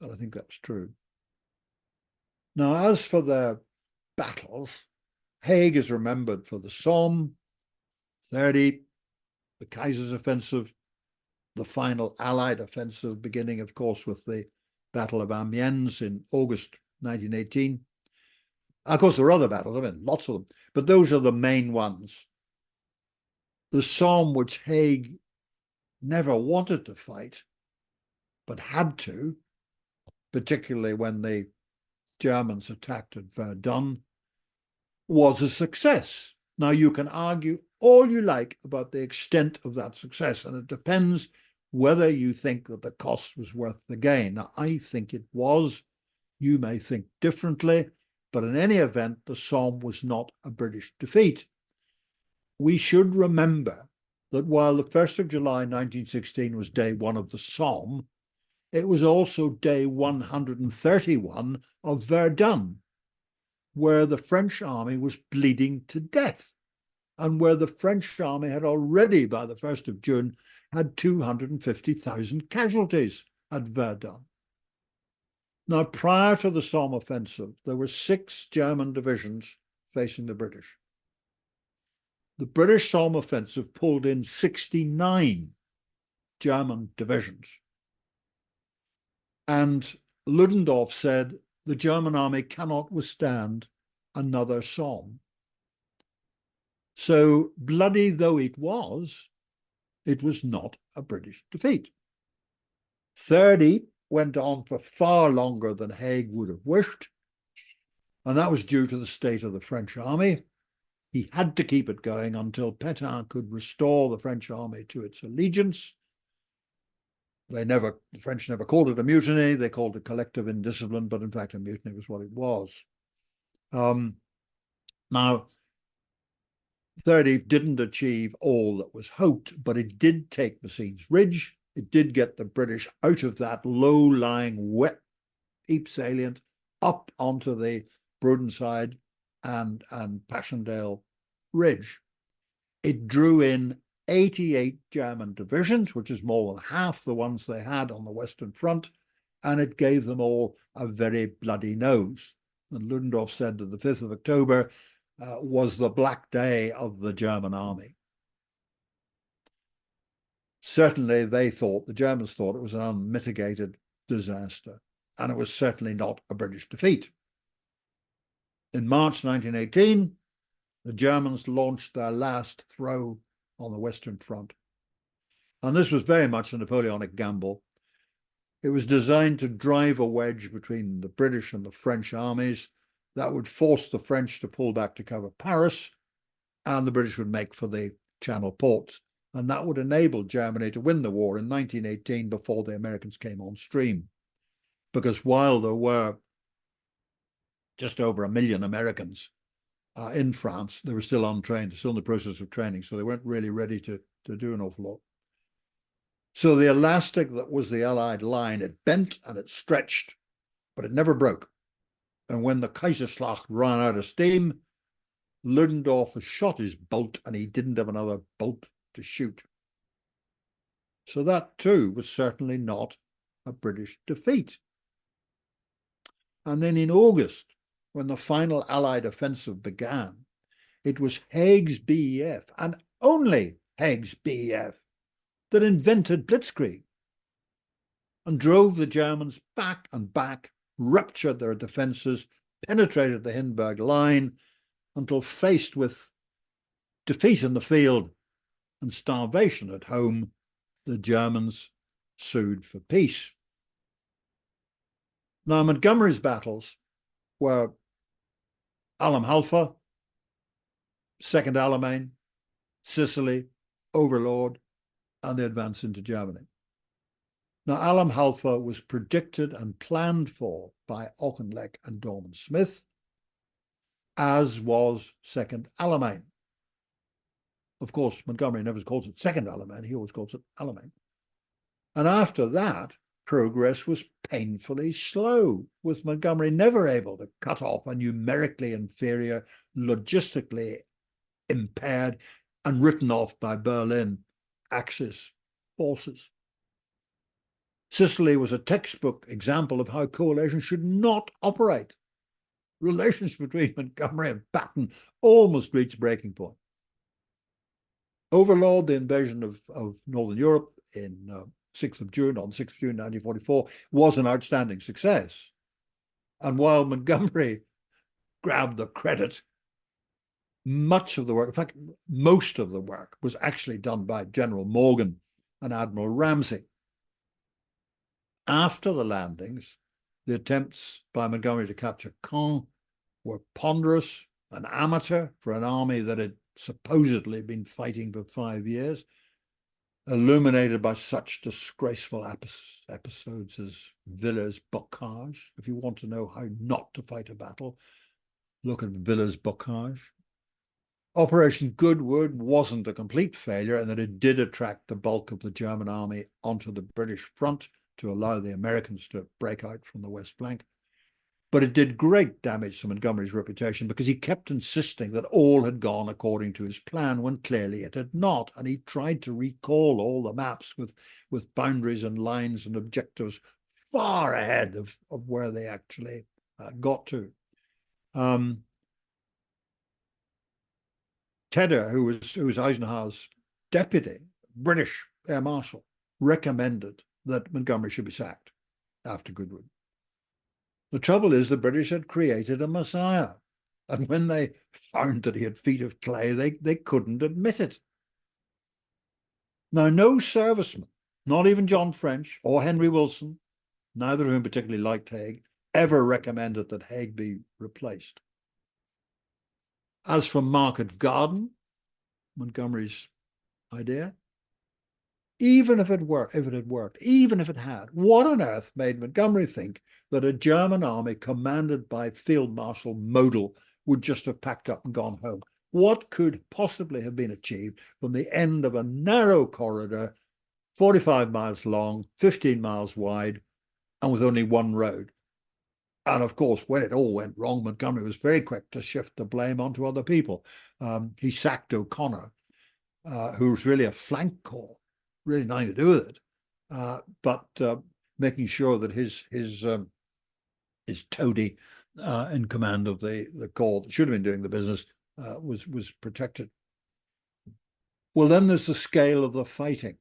And I think that's true. Now, as for their battles, Haig is remembered for the Somme, 30, the Kaiser's offensive, the final Allied offensive, beginning, of course, with the Battle of Amiens in August 1918. Of course, there are other battles, I mean, lots of them, but those are the main ones. The Somme, which Haig never wanted to fight, but had to, particularly when the Germans attacked at Verdun, was a success. Now, you can argue all you like about the extent of that success, and it depends whether you think that the cost was worth the gain. Now, I think it was. You may think differently, but in any event, the Somme was not a British defeat. We should remember that while the 1st of July 1916 was day one of the Somme, it was also day 131 of Verdun, where the French army was bleeding to death, and where the French army had already, by the 1st of June, had 250,000 casualties at Verdun. Now, prior to the Somme offensive, there were 6 German divisions facing the British. The British Somme offensive pulled in 69 German divisions. And Ludendorff said the German army cannot withstand another Somme. So, bloody though it was not a British defeat. 30 went on for far longer than Haig would have wished, and that was due to the state of the French army. He had to keep it going until Pétain could restore the French army to its allegiance. The French never called it a mutiny. They called it collective indiscipline, but in fact, a mutiny was what it was. Now, 30 didn't achieve all that was hoped, but it did take Messines Ridge. It did get the British out of that low-lying, wet, deep salient up onto the Brodenside and Passchendaele Ridge. It drew in 88 German divisions, which is more than half the ones they had on the Western Front, and it gave them all a very bloody nose. And Ludendorff said that the 5th of October was the black day of the German army. Certainly the Germans thought it was an unmitigated disaster, and it was certainly not a British defeat. In March 1918, the Germans launched their last throw on the Western Front. And this was very much a Napoleonic gamble. It was designed to drive a wedge between the British and the French armies that would force the French to pull back to cover Paris, and the British would make for the Channel ports. And that would enable Germany to win the war in 1918 before the Americans came on stream. Because while there were just over 1 million Americans in France, they were still untrained, still in the process of training, so they weren't really ready to do an awful lot. So the elastic that was the Allied line, it bent and it stretched, but it never broke. And when the Kaiserschlacht ran out of steam, Ludendorff shot his bolt and he didn't have another bolt to shoot. So that too was certainly not a British defeat. And then in August, when the final Allied offensive began, it was Haig's BEF, and only Haig's BEF, that invented blitzkrieg and drove the Germans back and back, ruptured their defenses, penetrated the Hindenburg line, until faced with defeat in the field and starvation at home, the Germans sued for peace. Now, Montgomery's battles were Alam Halfa, Second Alamein, Sicily, Overlord, and the advance into Germany. Now, Alam Halfa was predicted and planned for by Auchinleck and Dorman-Smith, as was Second Alamein. Of course, Montgomery never calls it Second Alamein. He always calls it Alamein. And after that, progress was painfully slow, with Montgomery never able to cut off a numerically inferior, logistically impaired, and written off by Berlin Axis forces. Sicily was a textbook example of how coalition should not operate. Relations between Montgomery and Patton almost reached breaking point. Overlord, the invasion of Northern Europe in 6th of June, on 6th of June 1944, was an outstanding success. And while Montgomery grabbed the credit, much of the work, in fact, most of the work, was actually done by General Morgan and Admiral Ramsay. After the landings, the attempts by Montgomery to capture Caen were ponderous and amateur for an army that had supposedly been fighting for 5 years, illuminated by such disgraceful episodes as Villers Bocage. If you want to know how not to fight a battle, look at Villers Bocage. Operation Goodwood wasn't a complete failure, and that it did attract the bulk of the German army onto the British front to allow the Americans to break out from the west flank. But it did great damage to Montgomery's reputation because he kept insisting that all had gone according to his plan when clearly it had not. And he tried to recall all the maps with boundaries and lines and objectives far ahead of where they actually got to. Tedder, who was Eisenhower's deputy, British Air Marshal, recommended that Montgomery should be sacked after Goodwood. The trouble is the British had created a messiah, and when they found that he had feet of clay, they couldn't admit it. Now, no serviceman, not even John French or Henry Wilson, neither of whom particularly liked Haig, ever recommended that Haig be replaced. As for Market Garden, Montgomery's idea, even if it had worked, what on earth made Montgomery think that a German army commanded by Field Marshal Model would just have packed up and gone home? What could possibly have been achieved from the end of a narrow corridor, 45 miles long, 15 miles wide, and with only one road? And of course, when it all went wrong, Montgomery was very quick to shift the blame onto other people. He sacked O'Connor, who was really a flank corps, really nothing to do with it, but making sure that his toady in command of the corps that should have been doing the business was protected. Well, then there's the scale of the fighting.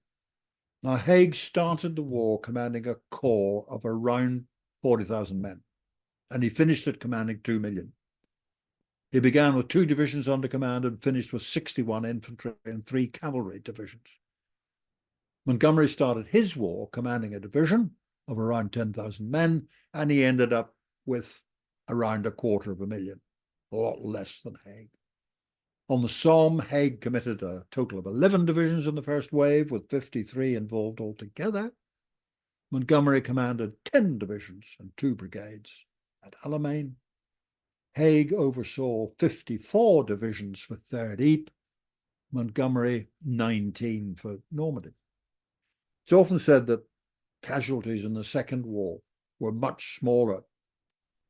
Now, Haig started the war commanding a corps of around 40,000 men, and he finished it commanding 2 million. He began with 2 divisions under command and finished with 61 infantry and 3 cavalry divisions. Montgomery started his war commanding a division of around 10,000 men, and he ended up with around 250,000, a lot less than Haig. On the Somme, Haig committed a total of 11 divisions in the first wave, with 53 involved altogether. Montgomery commanded 10 divisions and 2 brigades at Alamein. Haig oversaw 54 divisions for Third Ypres, Montgomery 19 for Normandy. It's often said that casualties in the Second War were much smaller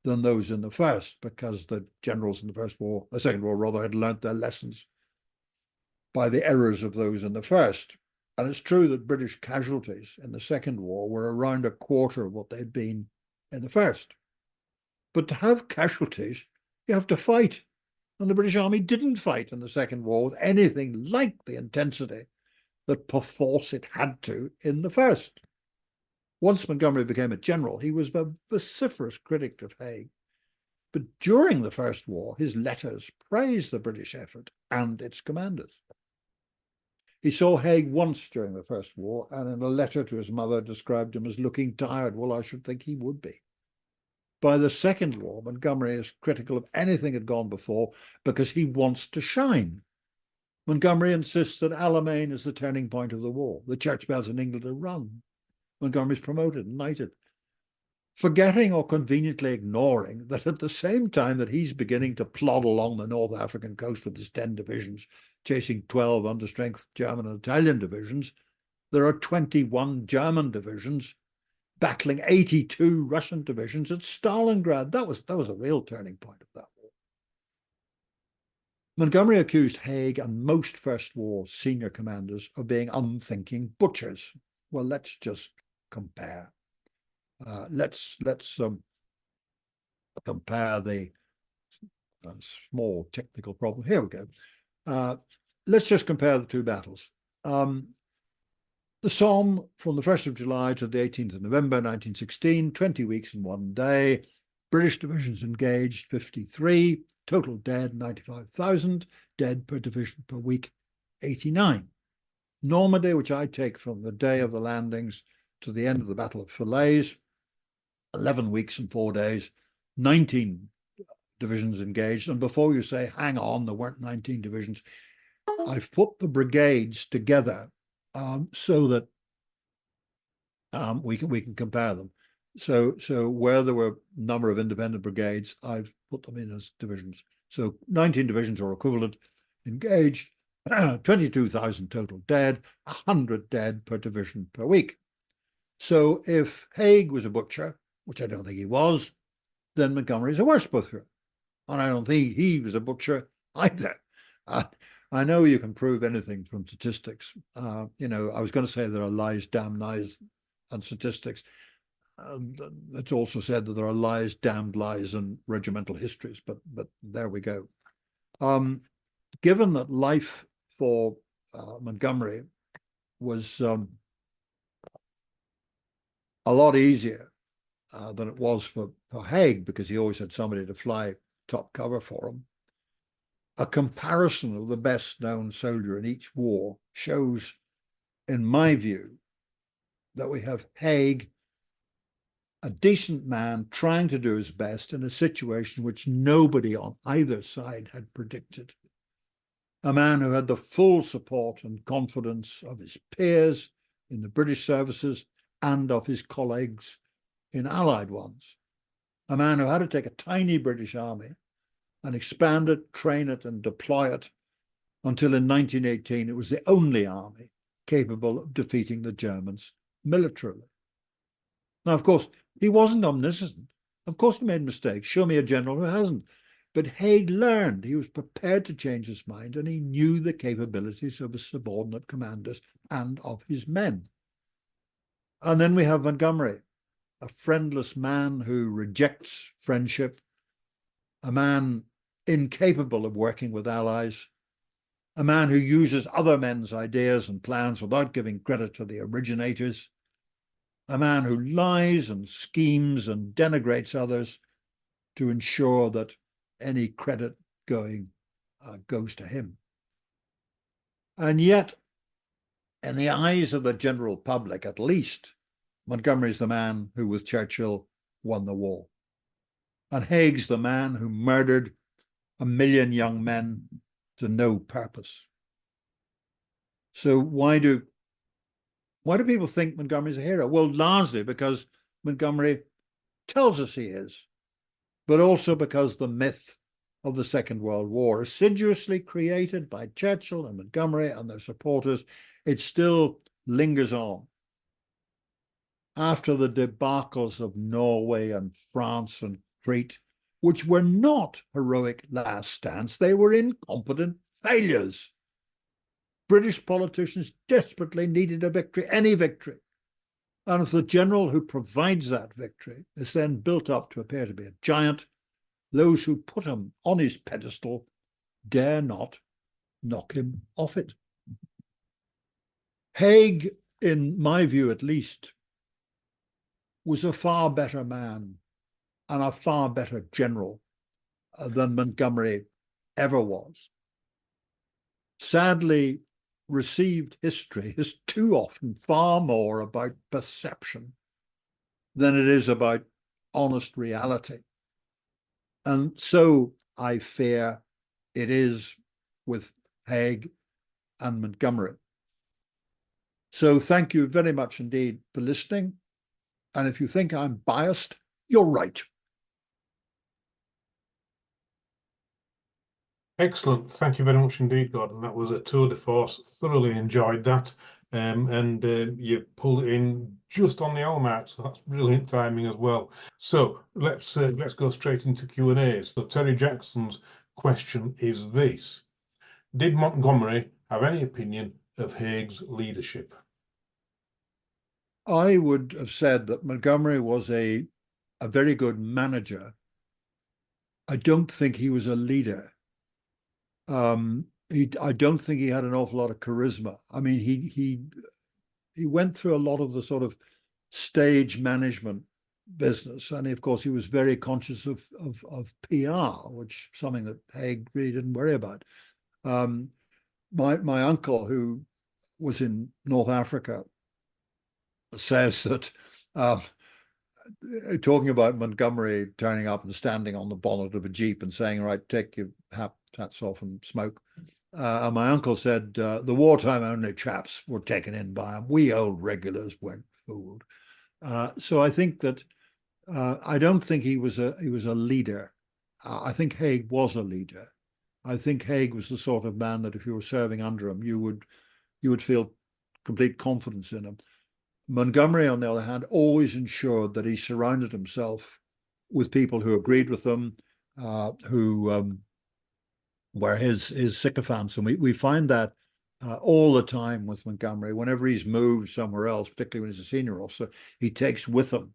than those in the first, because the generals in the Second War had learnt their lessons by the errors of those in the first. And it's true that British casualties in the Second War were around a quarter of what they'd been in the first. But to have casualties, you have to fight. And the British Army didn't fight in the Second War with anything like the intensity that perforce it had to in the first. Once Montgomery became a general, he was a vociferous critic of Haig. But during the First War, his letters praised the British effort and its commanders. He saw Haig once during the First War, and in a letter to his mother described him as looking tired. Well, I should think he would be. By the Second War, Montgomery is critical of anything that had gone before because he wants to shine. Montgomery insists that Alamein is the turning point of the war. The church bells in England are rung. Montgomery's promoted and knighted, forgetting or conveniently ignoring that at the same time that he's beginning to plod along the North African coast with his 10 divisions, chasing 12 understrength German and Italian divisions. There are 21 German divisions battling 82 Russian divisions at Stalingrad. That was a real turning point of that war. Montgomery accused Haig and most First War senior commanders of being unthinking butchers. Well, let's just compare. Let's compare the small technical problem. Here we go. Let's just compare the two battles. The Somme from the 1st of July to the 18th of November 1916, 20 weeks and 1 day. British divisions engaged 53, total dead 95,000, dead per division per week 89. Normandy, which I take from the day of the landings to the end of the Battle of Falaise, 11 weeks and 4 days, 19 divisions engaged. And before you say, hang on, there weren't 19 divisions, I've put the brigades together so that we can compare them. So where there were a number of independent brigades, I've put them in as divisions. So 19 divisions are equivalent, engaged, 22,000 total dead, 100 dead per division per week. So if Haig was a butcher, which I don't think he was, then Montgomery's a worse butcher. And I don't think he was a butcher either. I know you can prove anything from statistics. You know, I was going to say there are lies, damn lies, and statistics. It's also said that there are lies, damned lies, and regimental histories. But there we go. Given that life for Montgomery was a lot easier than it was for Haig, because he always had somebody to fly top cover for him, a comparison of the best known soldier in each war shows, in my view, that we have Haig, a decent man trying to do his best in a situation which nobody on either side had predicted. A man who had the full support and confidence of his peers in the British services and of his colleagues in Allied ones. A man who had to take a tiny British army and expand it, train it, and deploy it until in 1918 it was the only army capable of defeating the Germans militarily. Now, of course, he wasn't omniscient. Of course, he made mistakes. Show me a general who hasn't. But Haig learned. He was prepared to change his mind, and he knew the capabilities of his subordinate commanders and of his men. And then we have Montgomery, a friendless man who rejects friendship, a man incapable of working with allies, a man who uses other men's ideas and plans without giving credit to the originators, a man who lies and schemes and denigrates others to ensure that any credit goes to him. And yet, in the eyes of the general public, at least, Montgomery's the man who, with Churchill, won the war. And Haig's the man who murdered 1 million young men to no purpose. So why do people think Montgomery's a hero? Well, largely because Montgomery tells us he is, but also because the myth of the Second World War, assiduously created by Churchill and Montgomery and their supporters, it still lingers on. After the debacles of Norway and France and Crete, which were not heroic last stands, they were incompetent failures. British politicians desperately needed a victory, any victory. And if the general who provides that victory is then built up to appear to be a giant, those who put him on his pedestal dare not knock him off it. Haig, in my view at least, was a far better man and a far better general than Montgomery ever was. Sadly, received history is too often far more about perception than it is about honest reality. And so I fear it is with Haig and Montgomery. So thank you very much indeed for listening. And if you think I'm biased, you're right. Excellent. Thank you very much indeed, Gordon. That was a tour de force. Thoroughly enjoyed that. And you pulled it in just on the hour mark, so that's brilliant timing as well. So let's go straight into Q&A. So Terry Jackson's question is this: did Montgomery have any opinion of Haig's leadership? I would have said that Montgomery was a very good manager. I don't think he was a leader. I don't think he had an awful lot of charisma. I mean, he went through a lot of the sort of stage management business, and of course he was very conscious of PR, which is something that Haig really didn't worry about. My uncle, who was in North Africa, says that talking about Montgomery turning up and standing on the bonnet of a Jeep and saying, right, take your hats off and smoke. And my uncle said, the wartime only chaps were taken in by him. We old regulars weren't fooled. So I think that I don't think he was a leader. I think Haig was a leader. I think Haig was the sort of man that if you were serving under him, you would feel complete confidence in him. Montgomery, on the other hand, always ensured that he surrounded himself with people who agreed with them, who were his sycophants. And we find that all the time with Montgomery. Whenever he's moved somewhere else, particularly when he's a senior officer, he takes with him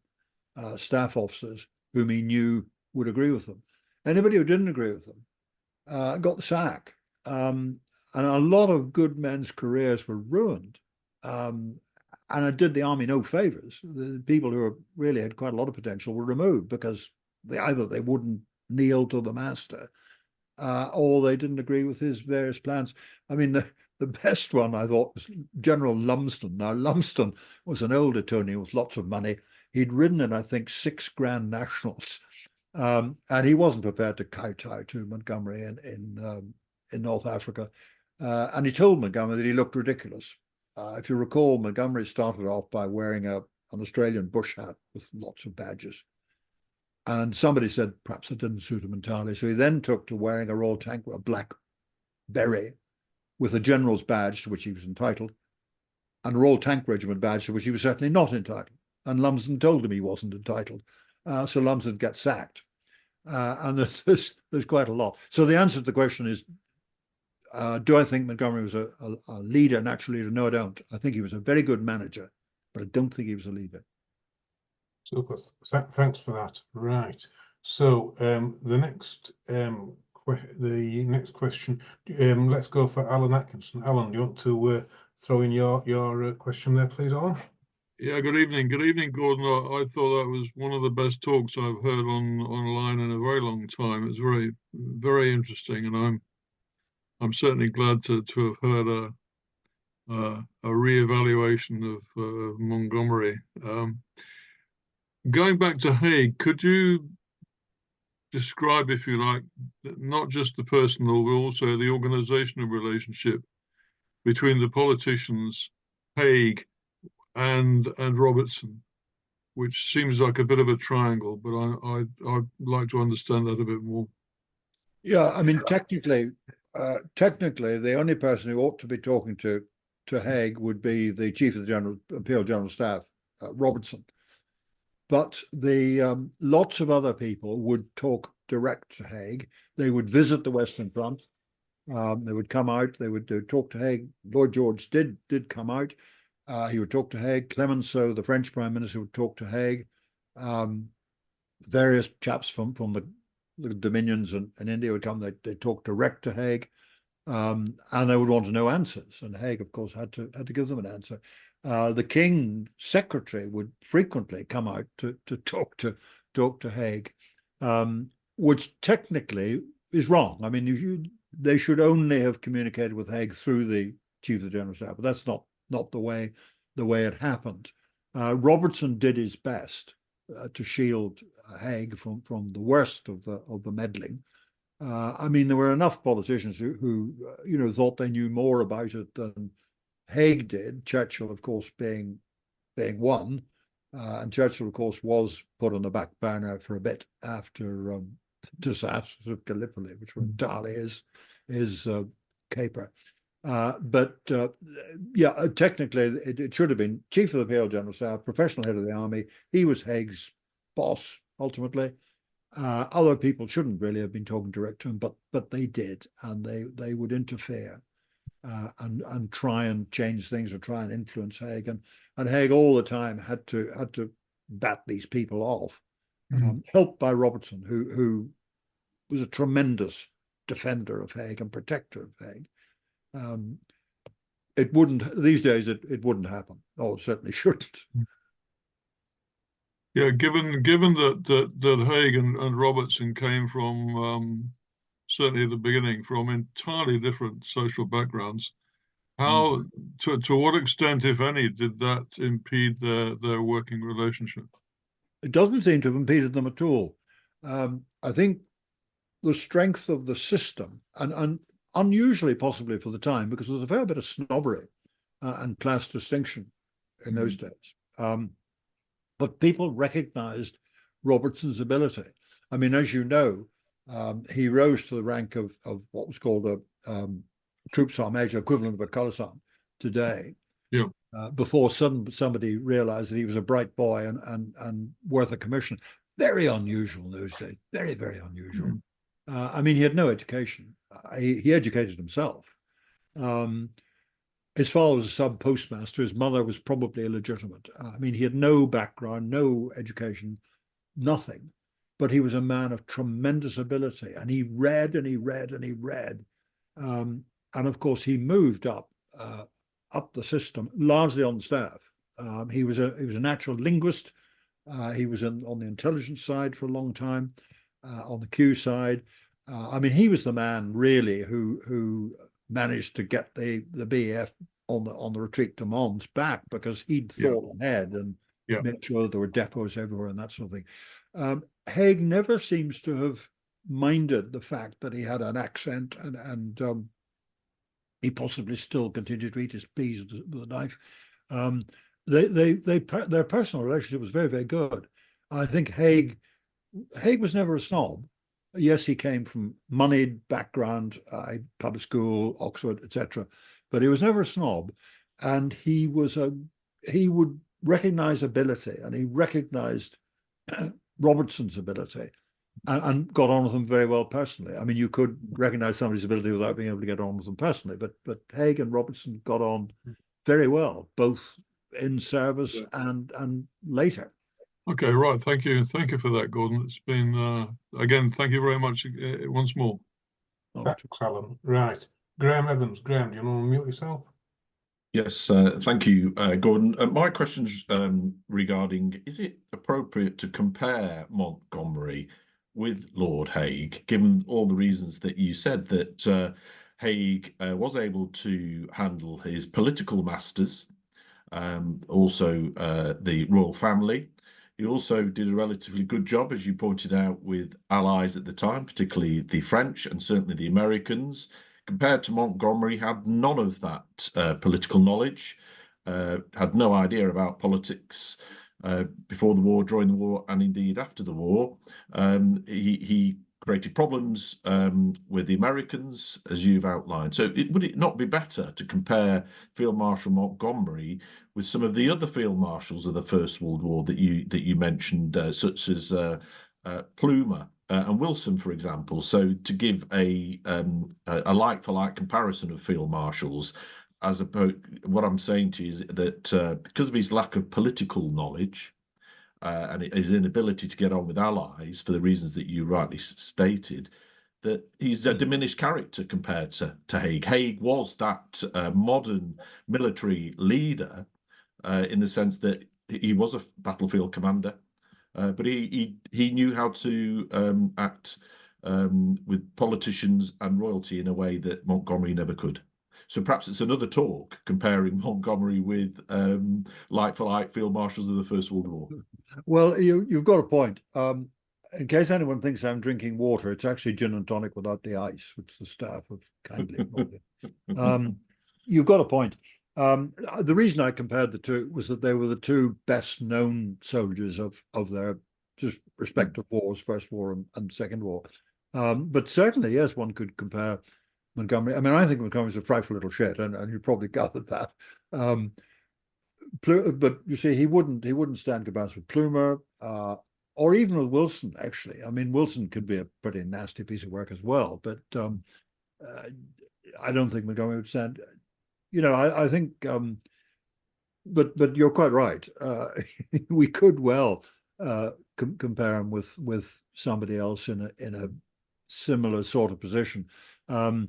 staff officers whom he knew would agree with them. Anybody who didn't agree with them got the sack. And a lot of good men's careers were ruined. And it did the army no favors. The people who really had quite a lot of potential were removed because either they wouldn't kneel to the master or they didn't agree with his various plans. I mean, the best one I thought was General Lumsden. Now, Lumsden was an old attorney with lots of money. He'd ridden in, I think, 6 Grand Nationals. And he wasn't prepared to kowtow to Montgomery in North Africa. And he told Montgomery that he looked ridiculous. If you recall, Montgomery started off by wearing an Australian bush hat with lots of badges. And somebody said perhaps it didn't suit him entirely. So he then took to wearing a Royal Tank, a black beret with a general's badge to which he was entitled, and a Royal Tank Regiment badge to which he was certainly not entitled. And Lumsden told him he wasn't entitled. So Lumsden gets sacked. And there's quite a lot. So the answer to the question is, do I think Montgomery was a leader, natural leader? No, I don't. I think he was a very good manager, but I don't think he was a leader. Super. Thanks for that. Right. So the next question. Let's go for Alan Atkinson. Alan, do you want to throw in your question there, please, Alan? Yeah, good evening. Good evening, Gordon. I thought that was one of the best talks I've heard online in a very long time. It's very, very interesting, and I'm certainly glad to have heard a re-evaluation of Montgomery. Going back to Haig, could you describe, if you like, not just the personal, but also the organizational relationship between the politicians, Haig and Robertson, which seems like a bit of a triangle, but I'd like to understand that a bit more. Yeah, I mean, technically, the only person who ought to be talking to Haig would be the Chief of the Imperial General Staff, Robertson. But the lots of other people would talk direct to Haig. They would visit the Western Front. They would come out. They would talk to Haig. Lloyd George did come out. He would talk to Haig. Clemenceau, the French Prime Minister, would talk to Haig. Various chaps from the dominions in India would come. They talk direct to Haig, and they would want to know answers. And Haig, of course, had to give them an answer. The King's secretary would frequently come out to talk to Haig, which technically is wrong. I mean, they should only have communicated with Haig through the Chief of the General Staff, but that's not the way it happened. Robertson did his best to shield Haig from the worst of the meddling. I mean, there were enough politicians who thought they knew more about it than Haig did. Churchill, of course, being one, and Churchill, of course, was put on the back burner for a bit after disasters of Gallipoli, which were entirely his caper. But technically, it should have been Chief of the Imperial General Staff, professional head of the army. He was Haig's boss, ultimately. Other people shouldn't really have been talking direct to him, but they did, and they would interfere and try and change things or try and influence Haig. And Haig all the time had to bat these people off, helped by Robertson, who was a tremendous defender of Haig and protector of Haig. It wouldn't these days. It wouldn't happen. Oh, it certainly shouldn't. Yeah, given that Haig and Robertson came from certainly at the beginning from entirely different social backgrounds, how to what extent, if any, did that impede their working relationship? It doesn't seem to have impeded them at all. I think the strength of the system, and unusually possibly for the time, because there was a fair bit of snobbery and class distinction in those days. But people recognized Robertson's ability. I mean, as you know, he rose to the rank of what was called a troop sergeant major, equivalent of a colour sergeant today. Yeah. Before somebody realized that he was a bright boy and worth a commission. Very unusual in those days. Very, very unusual. I mean, he had no education. He educated himself. His father was a sub-postmaster. His mother was probably illegitimate. I mean, he had no background, no education, nothing. But he was a man of tremendous ability, and he read and he read and he read. And of course, he moved up the system, largely on the staff. He was a natural linguist. He was on the intelligence side for a long time, on the Q side. I mean, he was the man really who managed to get the BEF on the retreat to Mons back, because he'd thought ahead and made sure that there were depots everywhere and that sort of thing. Haig never seems to have minded the fact that he had an accent and he possibly still continued to eat his peas with a knife. Their personal relationship was very, very good. I think Haig was never a snob. Yes, he came from moneyed background, public school, Oxford, etc., but he was never a snob, and he would recognize ability, and he recognized Robertson's ability, and got on with them very well personally. I mean, you could recognize somebody's ability without being able to get on with them personally, but Haig and Robertson got on very well, both in service and later. Okay, right. Thank you for that, Gordon. It's been again. Thank you very much once more. Thanks, Alan. Right, Graham Evans. Graham, do you want to mute yourself? Yes, thank you, Gordon. My question's regarding: is it appropriate to compare Montgomery with Lord Haig, given all the reasons that you said, that Haig was able to handle his political masters, also the royal family. He also did a relatively good job, as you pointed out, with allies at the time, particularly the French and certainly the Americans. Compared to Montgomery, had none of that political knowledge, had no idea about politics before the war, during the war, and indeed after the war. He created problems with the Americans, as you've outlined. So would it not be better to compare Field Marshal Montgomery with some of the other field marshals of the First World War that you mentioned, such as Plumer and Wilson, for example? So to give a like-for-like comparison of field marshals, as opposed, what I'm saying to you is that because of his lack of political knowledge and his inability to get on with allies, for the reasons that you rightly stated, that he's a diminished character compared to Haig. Haig was that modern military leader in the sense that he was a battlefield commander, but he knew how to act with politicians and royalty in a way that Montgomery never could. So perhaps it's another talk comparing Montgomery with like-for-like field marshals of the First World War. Well, you've got a point. In case anyone thinks I'm drinking water, it's actually gin and tonic without the ice, which the staff have kindly brought in. You've got a point. The reason I compared the two was that they were the two best known soldiers of their just respective wars, First War and Second War. But certainly, yes, one could compare Montgomery. I mean, I think Montgomery's a frightful little shit, and you probably gathered that. But you see, he wouldn't stand comparison with Plumer, or even with Wilson, actually. I mean, Wilson could be a pretty nasty piece of work as well, but I don't think Montgomery would stand. I think, but you're quite right. We could well compare him with somebody else in a similar sort of position. I'm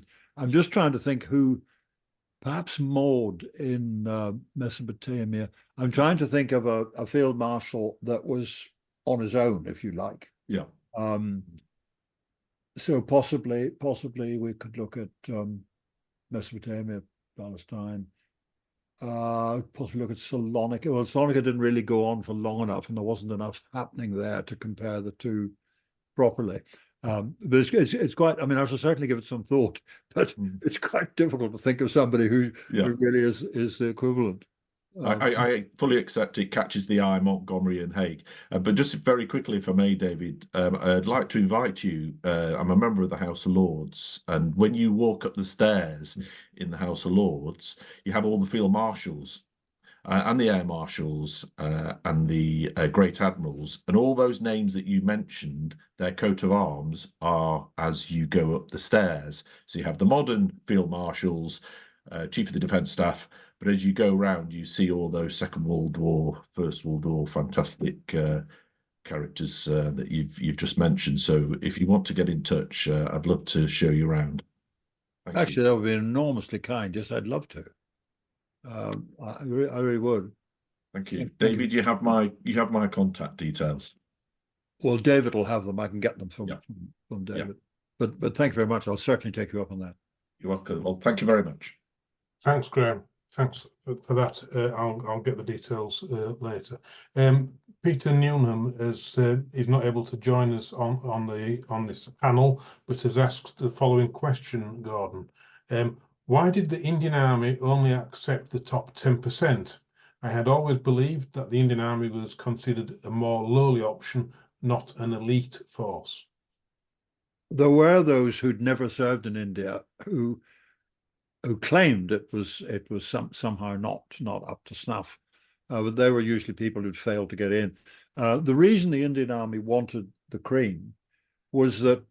just trying to think who, perhaps Maud in Mesopotamia. I'm trying to think of a field marshal that was on his own, if you like. Yeah. So possibly we could look at Mesopotamia, Palestine. Possibly look at Salonika. Well, Salonika didn't really go on for long enough, and there wasn't enough happening there to compare the two properly. But it's quite. I mean, I should certainly give it some thought, but it's quite difficult to think of somebody who really is the equivalent. I fully accept it catches the eye, Montgomery and Haig. But just very quickly, if I may, David, I'd like to invite you. I'm a member of the House of Lords, and when you walk up the stairs in the House of Lords, you have all the field marshals and the air marshals and the great admirals, and all those names that you mentioned, their coat of arms are as you go up the stairs. So you have the modern field marshals, Chief of the Defence Staff, but as you go around, you see all those Second World War, First World War fantastic characters that you've just mentioned. So if you want to get in touch, I'd love to show you around. Actually, that would be enormously kind. Yes, I'd love to. I really would. Thank you, David. You have my contact details. Well, David will have them. I can get them from David. Yeah. But thank you very much. I'll certainly take you up on that. You're welcome. Well, thank you very much. Thanks, Graham. Thanks for that. I'll get the details later. Peter Newnham is not able to join us on this panel, but has asked the following question, Gordon. Why did the Indian Army only accept the top 10%? I had always believed that the Indian Army was considered a more lowly option, not an elite force. There were those who'd never served in India who claimed it was somehow not up to snuff, but they were usually people who'd failed to get in. The reason the Indian Army wanted the cream was that,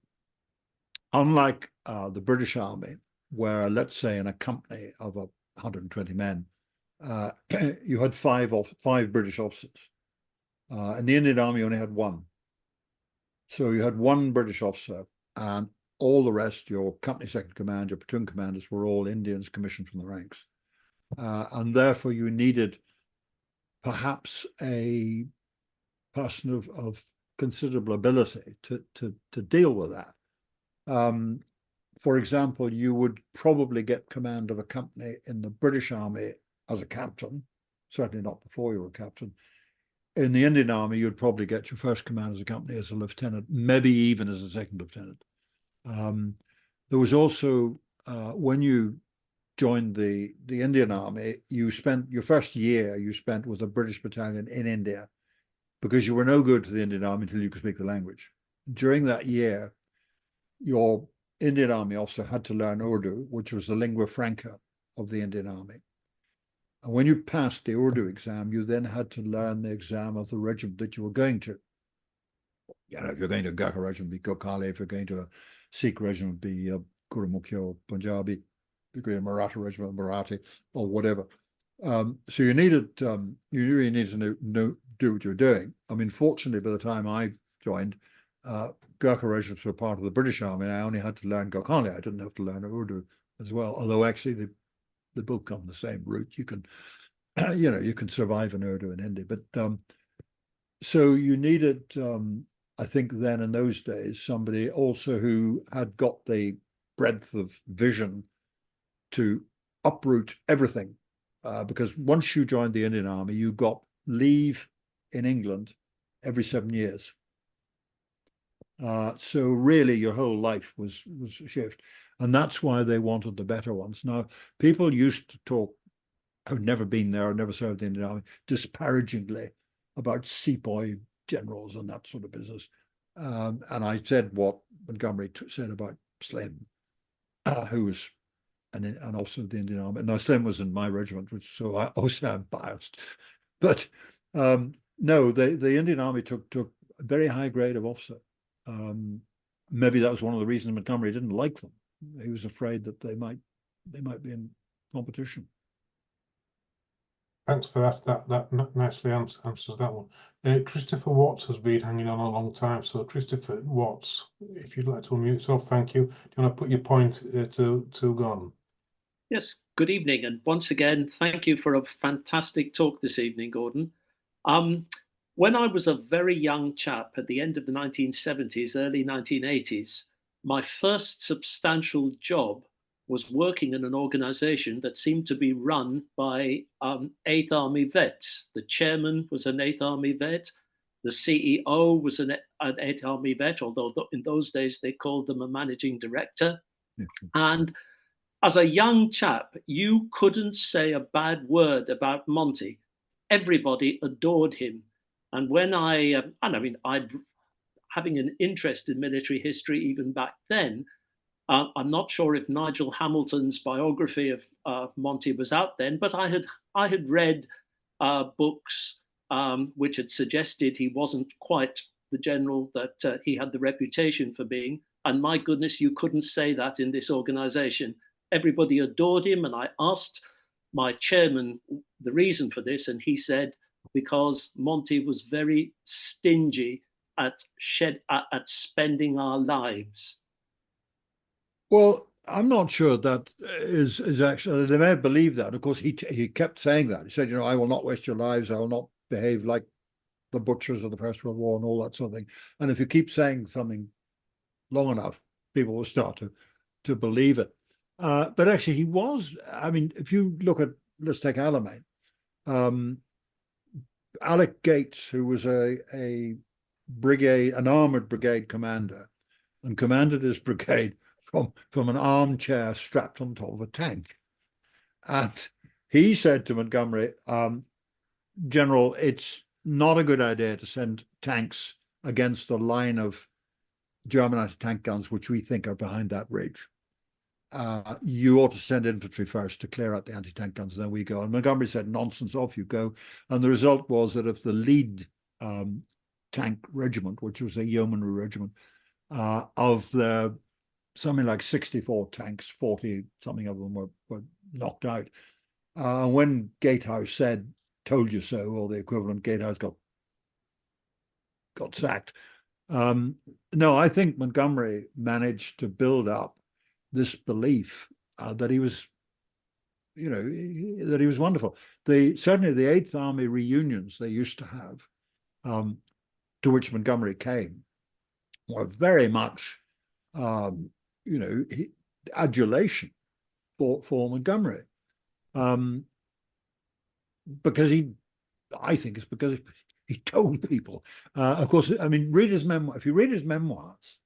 unlike the British Army, where, let's say, in a company of 120 men, you had five British officers, and the Indian Army only had one. So you had one British officer, and all the rest, your company second command, your platoon commanders, were all Indians commissioned from the ranks. And therefore you needed perhaps a person of considerable ability to deal with that. For example, you would probably get command of a company in the British Army as a captain, certainly not before you were a captain. In the Indian Army, you'd probably get your first command as a company as a lieutenant, maybe even as a second lieutenant. There was also, when you joined the Indian Army, you spent your first year with a British battalion in India, because you were no good to the Indian Army until you could speak the language. During that year, your Indian Army officer had to learn Urdu, which was the lingua franca of the Indian Army. And when you passed the Urdu exam, you then had to learn the exam of the regiment that you were going to. You know, if you're going to a Gurkha regiment, be Gokhale. If you're going to a Sikh regiment, be Gurumukhi or Punjabi. If you're going to a Maratha regiment, Marathi, or whatever. So you really needed to do what you're doing. I mean, fortunately, by the time I joined, Gurkha regiments were part of the British Army, and I only had to learn Gokhale. I didn't have to learn Urdu as well, although actually they both come the same route. You can, you can survive in Urdu and Hindi. But so you needed, I think then in those days, somebody also who had got the breadth of vision to uproot everything. Because once you joined the Indian Army, you got leave in England every 7 years. So really your whole life was a shift. And that's why they wanted the better ones. Now, people used to talk, who'd never been there or never served in the Indian Army, disparagingly about sepoy generals and that sort of business. And I said what Montgomery said about Slim, who was an officer of the Indian Army. Now, Slim was in my regiment, so I also am biased. But no, the Indian Army took a very high grade of officer. Maybe that was one of the reasons Montgomery didn't like them. He was afraid that they might be in competition. Thanks for that. That nicely answers that one. Christopher Watts has been hanging on a long time. So Christopher Watts, if you'd like to unmute yourself, thank you. Do you want to put your point to Gordon? Yes, good evening. And once again, thank you for a fantastic talk this evening, Gordon. When I was a very young chap at the end of the 1970s, early 1980s, my first substantial job was working in an organization that seemed to be run by 8th Army vets. The chairman was an 8th Army vet. The CEO was an 8th Army vet, although in those days they called them a managing director. And as a young chap, you couldn't say a bad word about Monty. Everybody adored him. And when I'd having an interest in military history even back then, I'm not sure if Nigel Hamilton's biography of Monty was out then, but I had read books which had suggested he wasn't quite the general that he had the reputation for being. And my goodness, you couldn't say that in this organization. Everybody adored him, and I asked my chairman the reason for this, and he said, because Monty was very stingy at spending our lives. Well, I'm not sure that is actually, they may have believed that. Of course, he kept saying that. He said, I will not waste your lives. I will not behave like the butchers of the First World War and all that sort of thing. And if you keep saying something long enough, people will start to believe it. But actually, he was, if you look at, let's take Alamein, Alec Gates, who was an armored brigade commander, and commanded his brigade from an armchair strapped on top of a tank. And he said to Montgomery, General, it's not a good idea to send tanks against a line of German anti-tank guns, which we think are behind that ridge. You ought to send infantry first to clear out the anti-tank guns, and then we go. And Montgomery said, nonsense, off you go. And the result was that if the lead tank regiment, which was a yeomanry regiment, of the something like 64 tanks, 40 something of them were knocked out. When Gatehouse said, told you so, or the equivalent, Gatehouse got sacked. No, I think Montgomery managed to build up this belief that he was, that he was wonderful. Certainly the 8th Army reunions they used to have, to which Montgomery came, were very much, adulation for Montgomery, because I think it's because he told people. Of course, read his memoir. If you read his memoirs,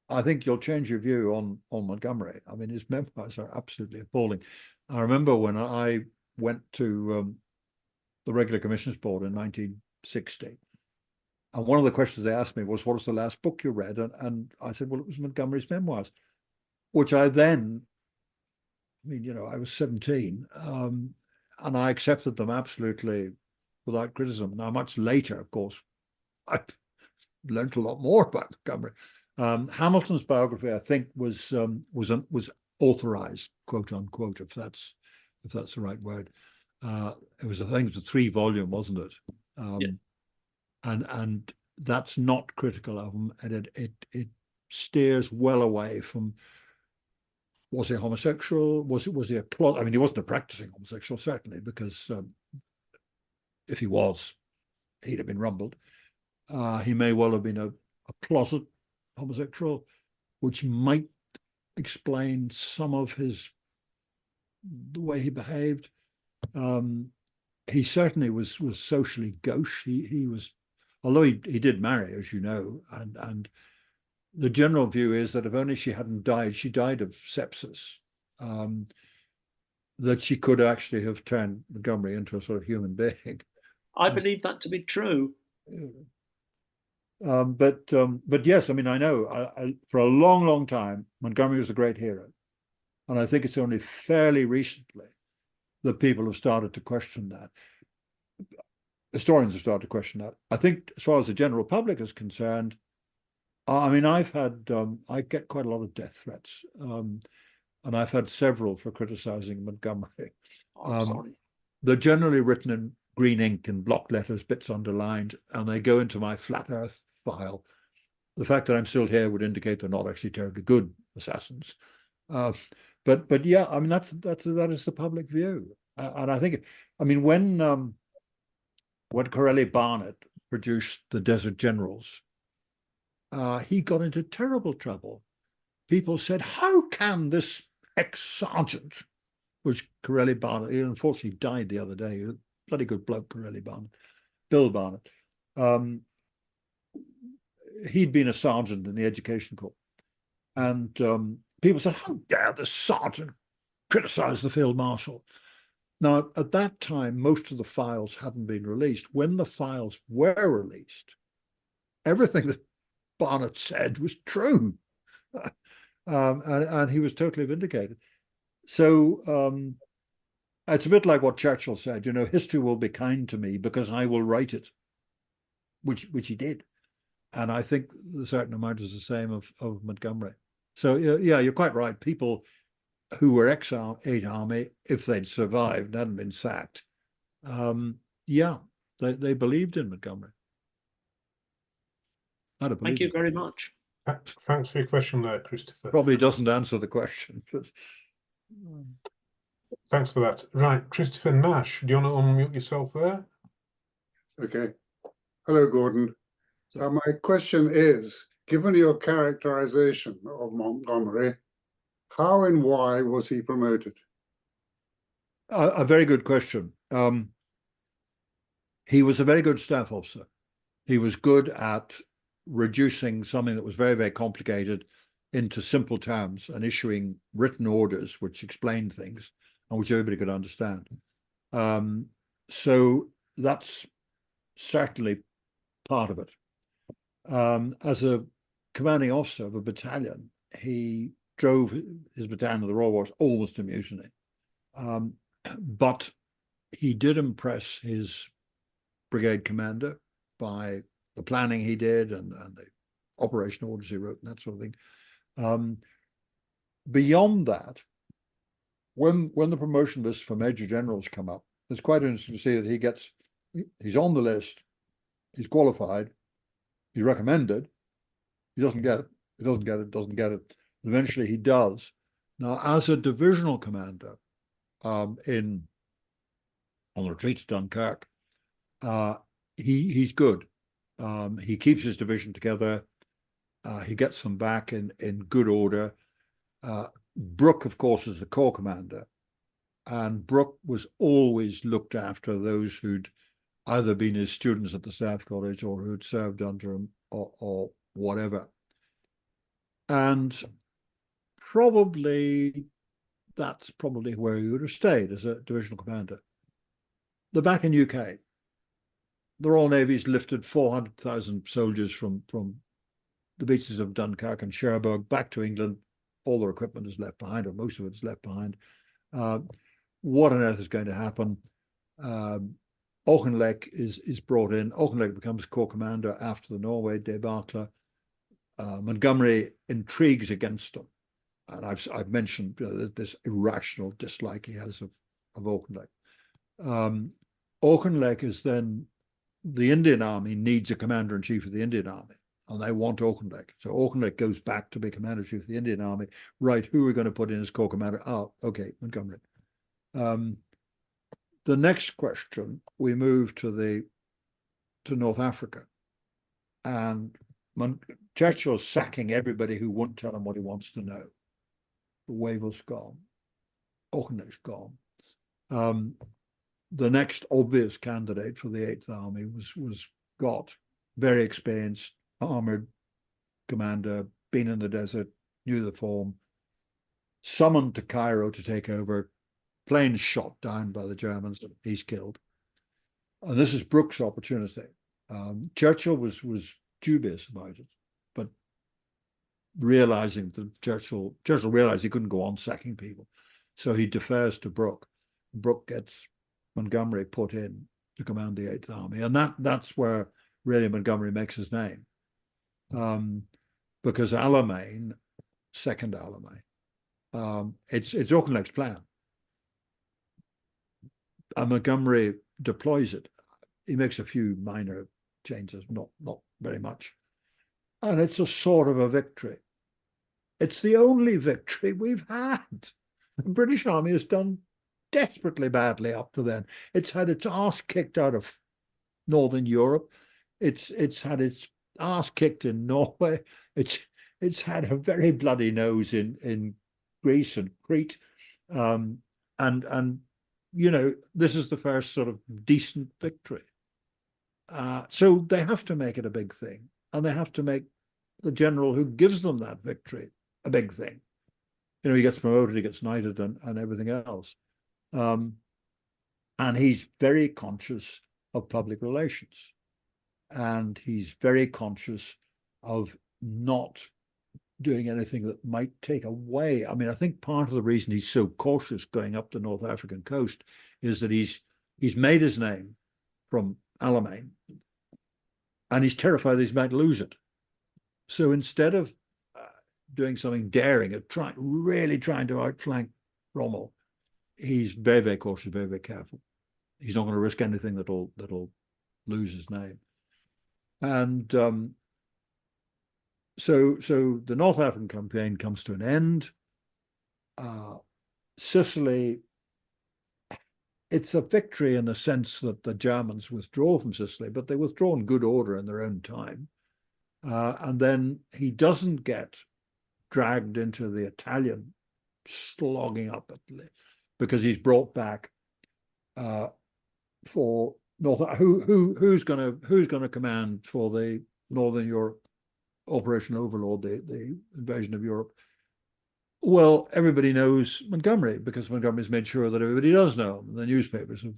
I think you'll change your view on Montgomery. His memoirs are absolutely appalling. I remember when I went to the Regular Commissioners Board in 1960, and one of the questions they asked me was, what was the last book you read? And I said, well, it was Montgomery's memoirs, which I then, I was 17, and I accepted them absolutely without criticism. Now, much later, of course, I learned a lot more about Montgomery. Hamilton's biography, I think, was authorized, quote unquote, if that's the right word. It was, I think, it was a 3-volume, wasn't it? Yeah. And that's not critical of him, and it steers well away from, was he homosexual? Was he a plot? He wasn't a practicing homosexual, certainly, because if he was, he'd have been rumbled. He may well have been a closet homosexual, which might explain some of the way he behaved. He certainly was socially gauche. He was, although he did marry, as you know, and the general view is that if only she hadn't died, she died of sepsis, that she could actually have turned Montgomery into a sort of human being. I believe that to be true. But yes, I mean, I know for a long, long time, Montgomery was a great hero. And I think it's only fairly recently that people have started to question that. Historians have started to question that. I think as far as the general public is concerned, I mean, I get quite a lot of death threats, and I've had several for criticizing Montgomery. Sorry. They're generally written in green ink and block letters, bits underlined, and they go into my flat earth file. The fact that I'm still here would indicate they're not actually terribly good assassins. But yeah, I mean, that is the public view. And I think, I mean, when Corelli Barnett produced The Desert Generals, he got into terrible trouble. People said, how can this ex-sergeant, which Corelli Barnett, he unfortunately died the other day, a bloody good bloke, Corelli Barnett, Bill Barnett. He'd been a sergeant in the Education Corps. And people said, how dare the sergeant criticize the field marshal? Now, at that time, most of the files hadn't been released. When the files were released, everything that Barnett said was true. And he was totally vindicated. So it's a bit like what Churchill said, you know, history will be kind to me because I will write it, which he did. And I think a certain amount is the same of Montgomery. So, yeah, you're quite right. People who were ex-8 Army, if they'd survived and hadn't been sacked, yeah, they believed in Montgomery. Thank you very much. Thanks for your question there, Christopher. Probably doesn't answer the question. But... Thanks for that. Right, Christopher Nash, do you want to unmute yourself there? Okay. Hello, Gordon. My question is, given your characterization of Montgomery, how and why was he promoted? A very good question. He was a very good staff officer. He was good at reducing something that was very, very complicated into simple terms and issuing written orders which explained things and which everybody could understand. So that's certainly part of it. As a commanding officer of a battalion, he drove his battalion of the Royal Horse almost to mutiny. But he did impress his brigade commander by the planning he did and the operation orders he wrote and that sort of thing. Beyond that, when the promotion lists for major generals come up, it's quite interesting to see that he's on the list, he's qualified, he's recommended, he doesn't get it. Eventually he does. Now, as a divisional commander on the retreat to Dunkirk, he's good. He keeps his division together. He gets them back in good order. Brooke, of course, is the corps commander, and Brooke was always looked after those who'd either been his students at the Staff College or who'd served under him or whatever. And that's probably where he would have stayed as a divisional commander. They're back in UK. The Royal Navy's lifted 400,000 soldiers from the beaches of Dunkirk and Cherbourg back to England. All their equipment is left behind, or most of it is left behind. What on earth is going to happen? Auchinleck is brought in. Auchinleck becomes corps commander after the Norway debacle. Montgomery intrigues against him. And I've mentioned this irrational dislike he has of Auchinleck. Auchinleck is then, the Indian Army needs a commander-in-chief of the Indian Army, and they want Auchinleck. So Auchinleck goes back to be commander-in-chief of the Indian Army. Right, who are we going to put in as corps commander? Oh, okay, Montgomery. The next question, we move to North Africa. And Churchill's sacking everybody who won't tell him what he wants to know. Wavell's gone. Auchinleck's gone. The next obvious candidate for the 8th Army was Gott, very experienced, armoured commander, been in the desert, knew the form, summoned to Cairo to take over, plane shot down by the Germans, he's killed. And this is Brooke's opportunity. Churchill was dubious about it, but realizing that Churchill realized he couldn't go on sacking people, so he defers to Brooke. Brooke gets Montgomery put in to command the 8th Army, and that's where really Montgomery makes his name, because Alamein, second Alamein, it's Auchinleck's plan, and Montgomery deploys it. He makes a few minor changes, not very much, and it's a sort of a victory. It's the only victory we've had. The British Army has done desperately badly up to then. It's had its arse kicked out of Northern Europe. It's had its arse kicked in Norway. It's had a very bloody nose in Greece and Crete, and you know, this is the first sort of decent victory. So they have to make it a big thing, and they have to make the general who gives them that victory a big thing. You know, he gets promoted, he gets knighted, and everything else. And he's very conscious of public relations, and he's very conscious of not doing anything that might take away. I mean, I think part of the reason he's so cautious going up the North African coast is that he's made his name from Alamein, and he's terrified that he might lose it. So instead of doing something daring, of really trying to outflank Rommel, he's very, very cautious, very, very careful. He's not going to risk anything that'll lose his name. And so the North African campaign comes to an end. Sicily, it's a victory in the sense that the Germans withdraw from Sicily, but they withdraw in good order in their own time. And then he doesn't get dragged into the Italian slogging up because he's brought back for North. Who's going to command for the Northern Europe Operation Overlord, the invasion of Europe? Well, everybody knows Montgomery, because Montgomery's made sure that everybody does know him. The newspapers of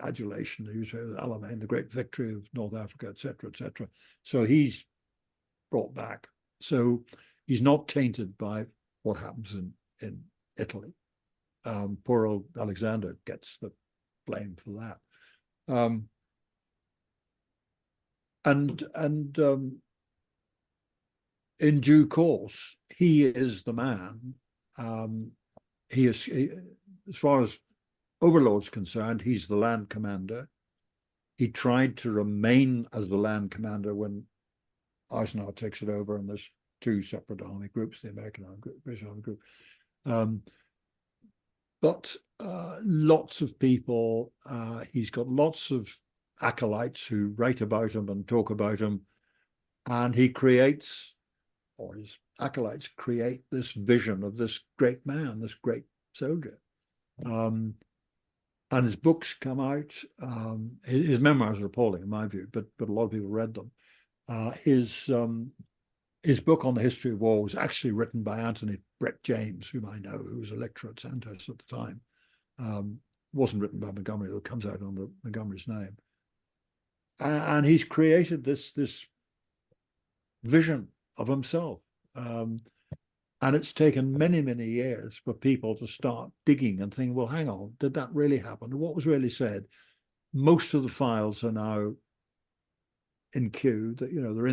adulation, the newspapers of Alamein, the great victory of North Africa, etc., etc. So he's brought back. So he's not tainted by what happens in Italy. Poor old Alexander gets the blame for that. In due course, he is the man. He, as far as Overlord's concerned, he's the land commander. He tried to remain as the land commander when Eisenhower takes it over, and there's two separate army groups, the American Army Group, British Army Group. But lots of people, he's got lots of acolytes who write about him and talk about him, and he creates, or his acolytes create, this vision of this great man, this great soldier. And his books come out. His memoirs are appalling in my view, but a lot of people read them. His book on the history of war was actually written by Anthony Brett James, whom I know, who was a lecturer at Sandhurst at the time. Wasn't written by Montgomery, it comes out under Montgomery's name. And he's created this vision of himself. And it's taken many, many years for people to start digging and thinking, well, hang on, did that really happen? What was really said? Most of the files are now in queue. That, you know, they're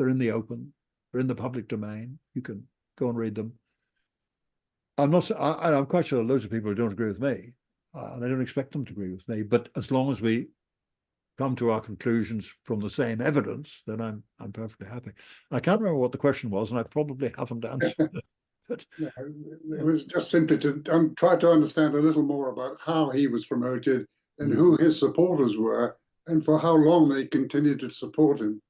in the open, they're in the public domain. You can go and read them. I'm quite sure loads of people who don't agree with me, and I don't expect them to agree with me. But as long as we come to our conclusions from the same evidence, then I'm perfectly happy. I can't remember what the question was, and I probably haven't answered it. But no, it was just simply to try to understand a little more about how he was promoted and who his supporters were, and for how long they continued to support him.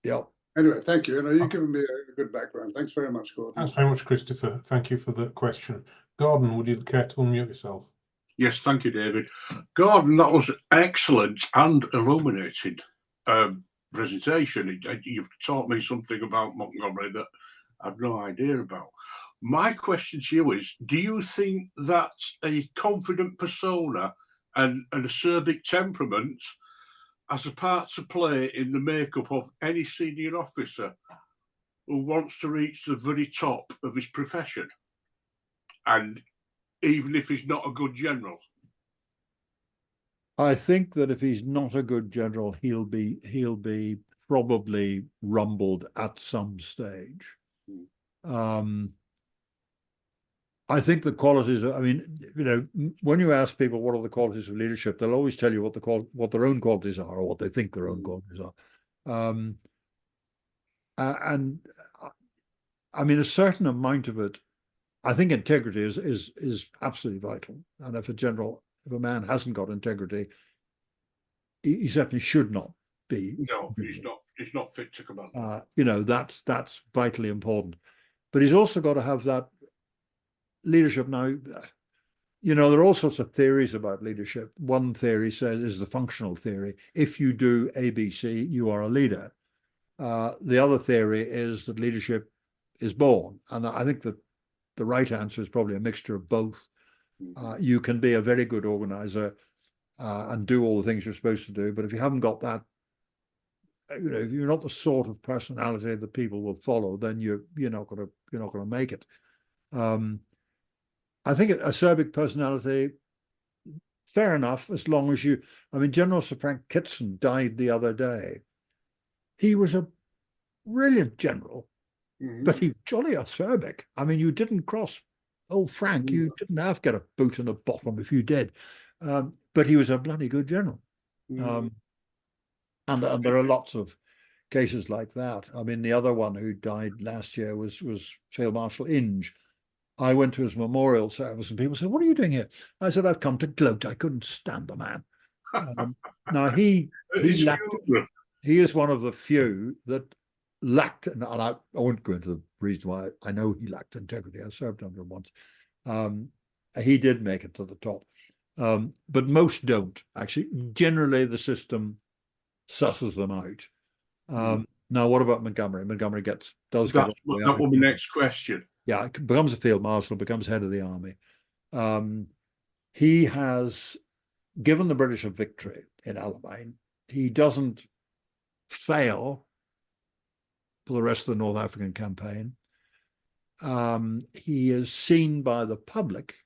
Yeah. Anyway, thank you. You've given me a good background. Thanks very much, Gordon. Thanks very much, Christopher. Thank you for the question. Gordon, would you care to unmute yourself? Yes, thank you, David. Gordon, that was excellent and illuminating presentation. You've taught me something about Montgomery that I've no idea about. My question to you is, do you think that a confident persona and an acerbic temperament as a part to play in the makeup of any senior officer who wants to reach the very top of his profession, and even if he's not a good general? I think that if he's not a good general, he'll be probably rumbled at some stage. I think the qualities I mean, you know, when you ask people what are the qualities of leadership, they'll always tell you what their own qualities are, or what they think their own qualities are. And I mean, a certain amount of it, I think integrity is absolutely vital. And if a man hasn't got integrity, he certainly should not be. No, he's not fit to command. You know, that's vitally important. But he's also got to have that leadership. Now, you know, there are all sorts of theories about leadership. One theory is the functional theory. If you do ABC, you are a leader. The other theory is that leadership is born. And I think that the right answer is probably a mixture of both. You can be a very good organizer and do all the things you're supposed to do, but if you haven't got that, you know, if you're not the sort of personality that people will follow, then you're not going to make it. I think acerbic personality, fair enough, as long as you. I mean, General Sir Frank Kitson died the other day. He was a brilliant general, but he was jolly acerbic. I mean, you didn't cross old Frank. You didn't have to get a boot in the bottom if you did. But he was a bloody good general. And there are lots of cases like that. I mean, the other one who died last year was Field Marshal Inge. I went to his memorial service and people said, "What are you doing here?" I said, "I've come to gloat. I couldn't stand the man." Now he is one of the few that lacked, and I won't go into the reason why. I know he lacked integrity. I served under him once. He did make it to the top. But most don't, actually. Generally, the system susses them out. Now, what about Montgomery? Montgomery does get. That will be the next question. Yeah, becomes a field marshal, becomes head of the army. He has given the British a victory in Alamein. He doesn't fail for the rest of the North African campaign. He is seen by the public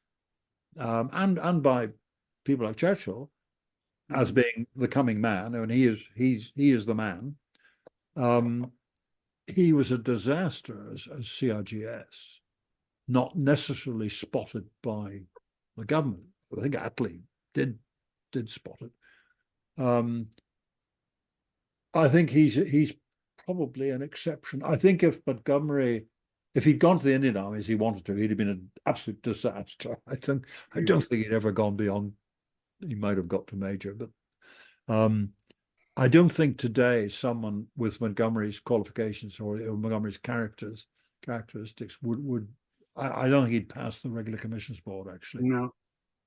and by people like Churchill as being the coming man, and he is the man. He was a disaster as CRGS, not necessarily spotted by the government. I think Attlee did spot it. I think he's probably an exception. I think if Montgomery, if he'd gone to the Indian Army as he wanted to, he'd have been an absolute disaster. I don't think he'd ever gone beyond. He might have got to major, but I don't think today someone with Montgomery's qualifications or Montgomery's characteristics would. I don't think he'd pass the regular commissions board. Actually, no.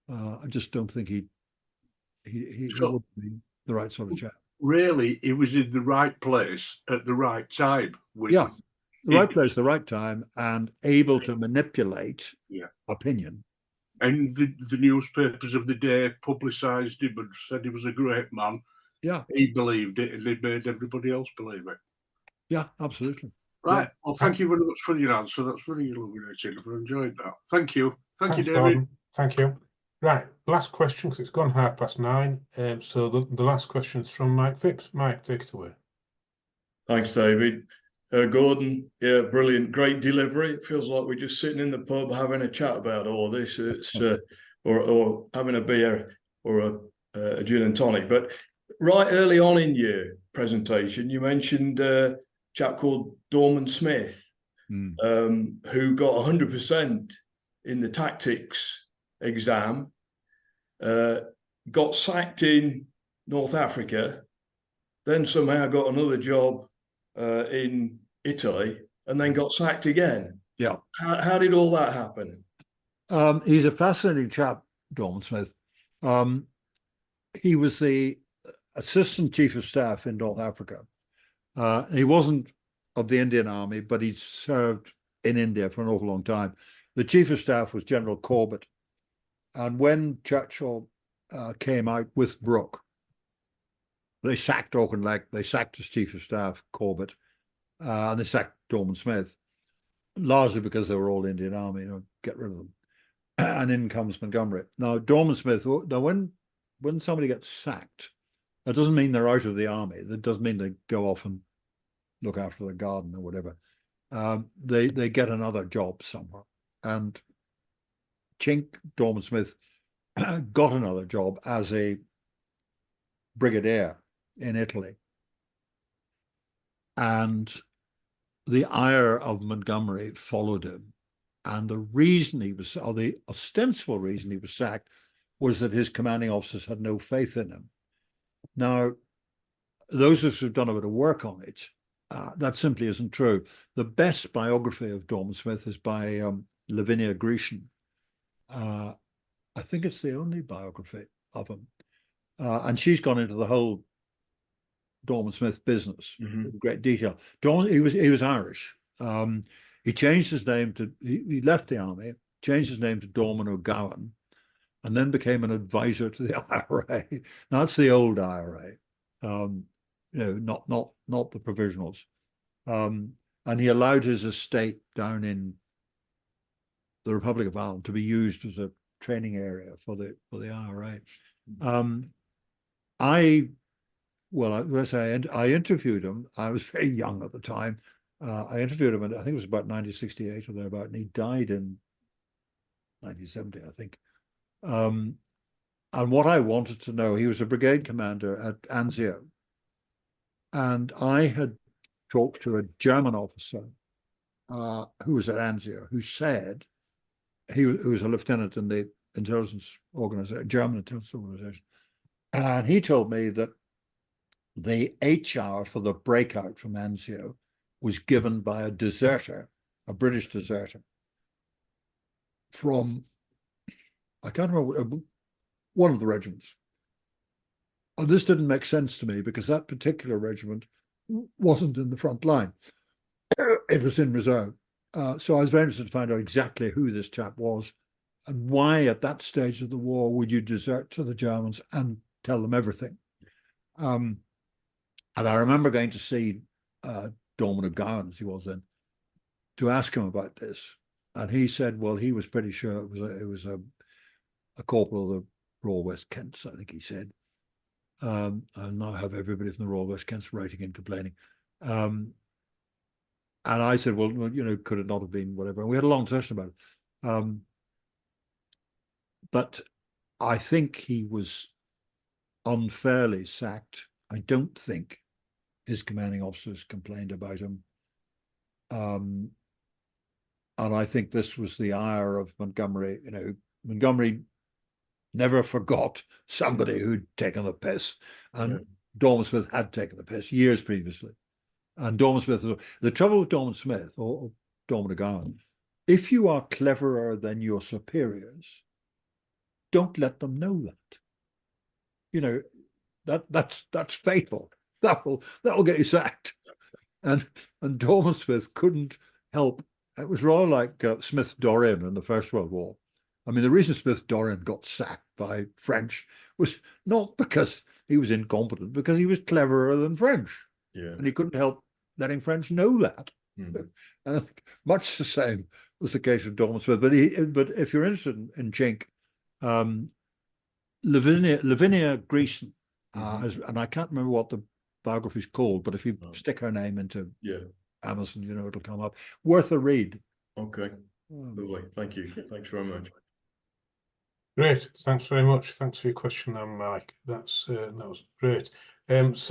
I just don't think he would be the right sort of chap. Really, he was in the right place at the right time. The right place, the right time, and able to manipulate opinion. And the newspapers of the day publicised him and said he was a great man. Yeah. He believed it, and they made everybody else believe it. Yeah, absolutely. Right. Well, thank you very much for your answer. That's really illuminating. I've enjoyed that. Thank you. Thanks, you, David. Gordon. Thank you. Right, last question, because it's gone 9:30. So the last question is from Mike Phipps. Mike, take it away. Thanks, David. Gordon, yeah, brilliant, great delivery. It feels like we're just sitting in the pub having a chat about all this. It's or having a beer or a gin and tonic. But right early on in your presentation, you mentioned a chap called Dorman-Smith, who got 100% in the tactics exam, got sacked in North Africa, then somehow got another job in Italy, and then got sacked again. Yeah. How did all that happen? He's a fascinating chap, Dorman-Smith. He was the assistant chief of staff in North Africa. He wasn't of the Indian Army, but he served in India for an awful long time. The chief of staff was General Corbett. And when Churchill came out with Brooke, They sacked Auchinleck, they sacked his chief of staff, Corbett, and they sacked Dorman-Smith, largely because they were all Indian Army, get rid of them. And in comes Montgomery. Now, Dorman-Smith, now when somebody gets sacked, that doesn't mean they're out of the army. That doesn't mean they go off and look after the garden or whatever. They get another job somewhere. And Chink Dorman-Smith got another job as a brigadier in Italy. And the ire of Montgomery followed him. And the reason he was, or the ostensible reason he was sacked, was that his commanding officers had no faith in him. Now, those of us who've done a bit of work on it, that simply isn't true. The best biography of Dorman-Smith is by Lavinia Grecian. I think it's the only biography of him. And she's gone into the whole Dorman-Smith business in great detail. He was Irish. He changed his name to, he left the army, changed his name to Dorman O'Gowan, and then became an advisor to the IRA. Now, that's the old IRA, not the provisionals. And he allowed his estate down in the Republic of Ireland to be used as a training area for the IRA. I interviewed him. I was very young at the time. I interviewed him, and I think it was about 1968 or thereabout, and he died in 1970, I think. And what I wanted to know, he was a brigade commander at Anzio, and I had talked to a German officer who was at Anzio, who said, who was a lieutenant in the intelligence organization, German intelligence organization, and he told me that the HR for the breakout from Anzio was given by a deserter, a British deserter, from, I can't remember, one of the regiments. And this didn't make sense to me because that particular regiment wasn't in the front line. It was in reserve. So I was very interested to find out exactly who this chap was and why at that stage of the war would you desert to the Germans and tell them everything. And I remember going to see Dorman O'Gowan, as he was then, to ask him about this. And he said, well, he was pretty sure it was a corporal of the Royal West Kents, I think he said. And now I have everybody from the Royal West Kents writing and complaining. And I said, well, could it not have been whatever? And we had a long discussion about it. But I think he was unfairly sacked. I don't think his commanding officers complained about him. And I think this was the ire of Montgomery. Montgomery never forgot somebody who'd taken the piss. And Dorman-Smith had taken the piss years previously. And Dorman-Smith, the trouble with Dorman-Smith or Dorman O'Gowan, if you are cleverer than your superiors, don't let them know that. That's fatal. That will get you sacked. And Dorman-Smith couldn't help. It was rather like Smith-Dorrien in the First World War. I mean, the reason Smith-Dorrien got sacked by French was not because he was incompetent, because he was cleverer than French. Yeah. And he couldn't help letting French know that. And I think much the same was the case with Dorman-Smith. But if you're interested in Chink, Lavinia Grecian, and I can't remember what the biography's called, but if you stick her name into Amazon, it'll come up. Worth a read. Okay. Lovely. Thank you. Thanks very much. Great. Thanks very much. Thanks for your question, Mike. That was great. That's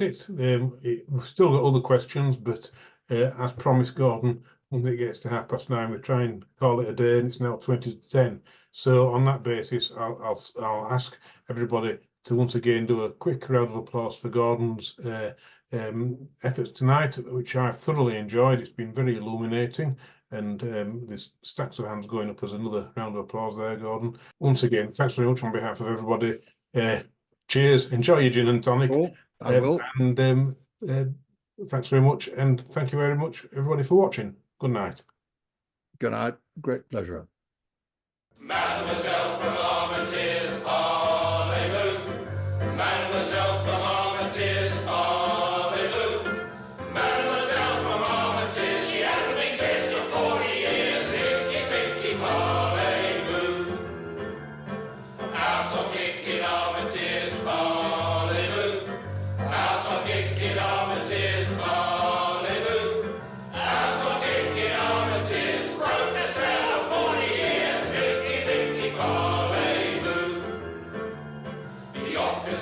it. We've still got other questions, but as promised, Gordon, when it gets to 9:30, we try and call it a day, and it's now 20 to 10. So on that basis, I'll ask everybody to once again do a quick round of applause for Gordon's efforts tonight, which I've thoroughly enjoyed. It's been very illuminating, and there's stacks of hands going up as another round of applause there, Gordon. Once again, thanks very much on behalf of everybody. Cheers. Enjoy your gin and tonic. Oh, I will. And thanks very much, and thank you very much, everybody, for watching. Good night. Good night. Great pleasure. Mademoiselle from Armentières, parlez-vous.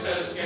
voices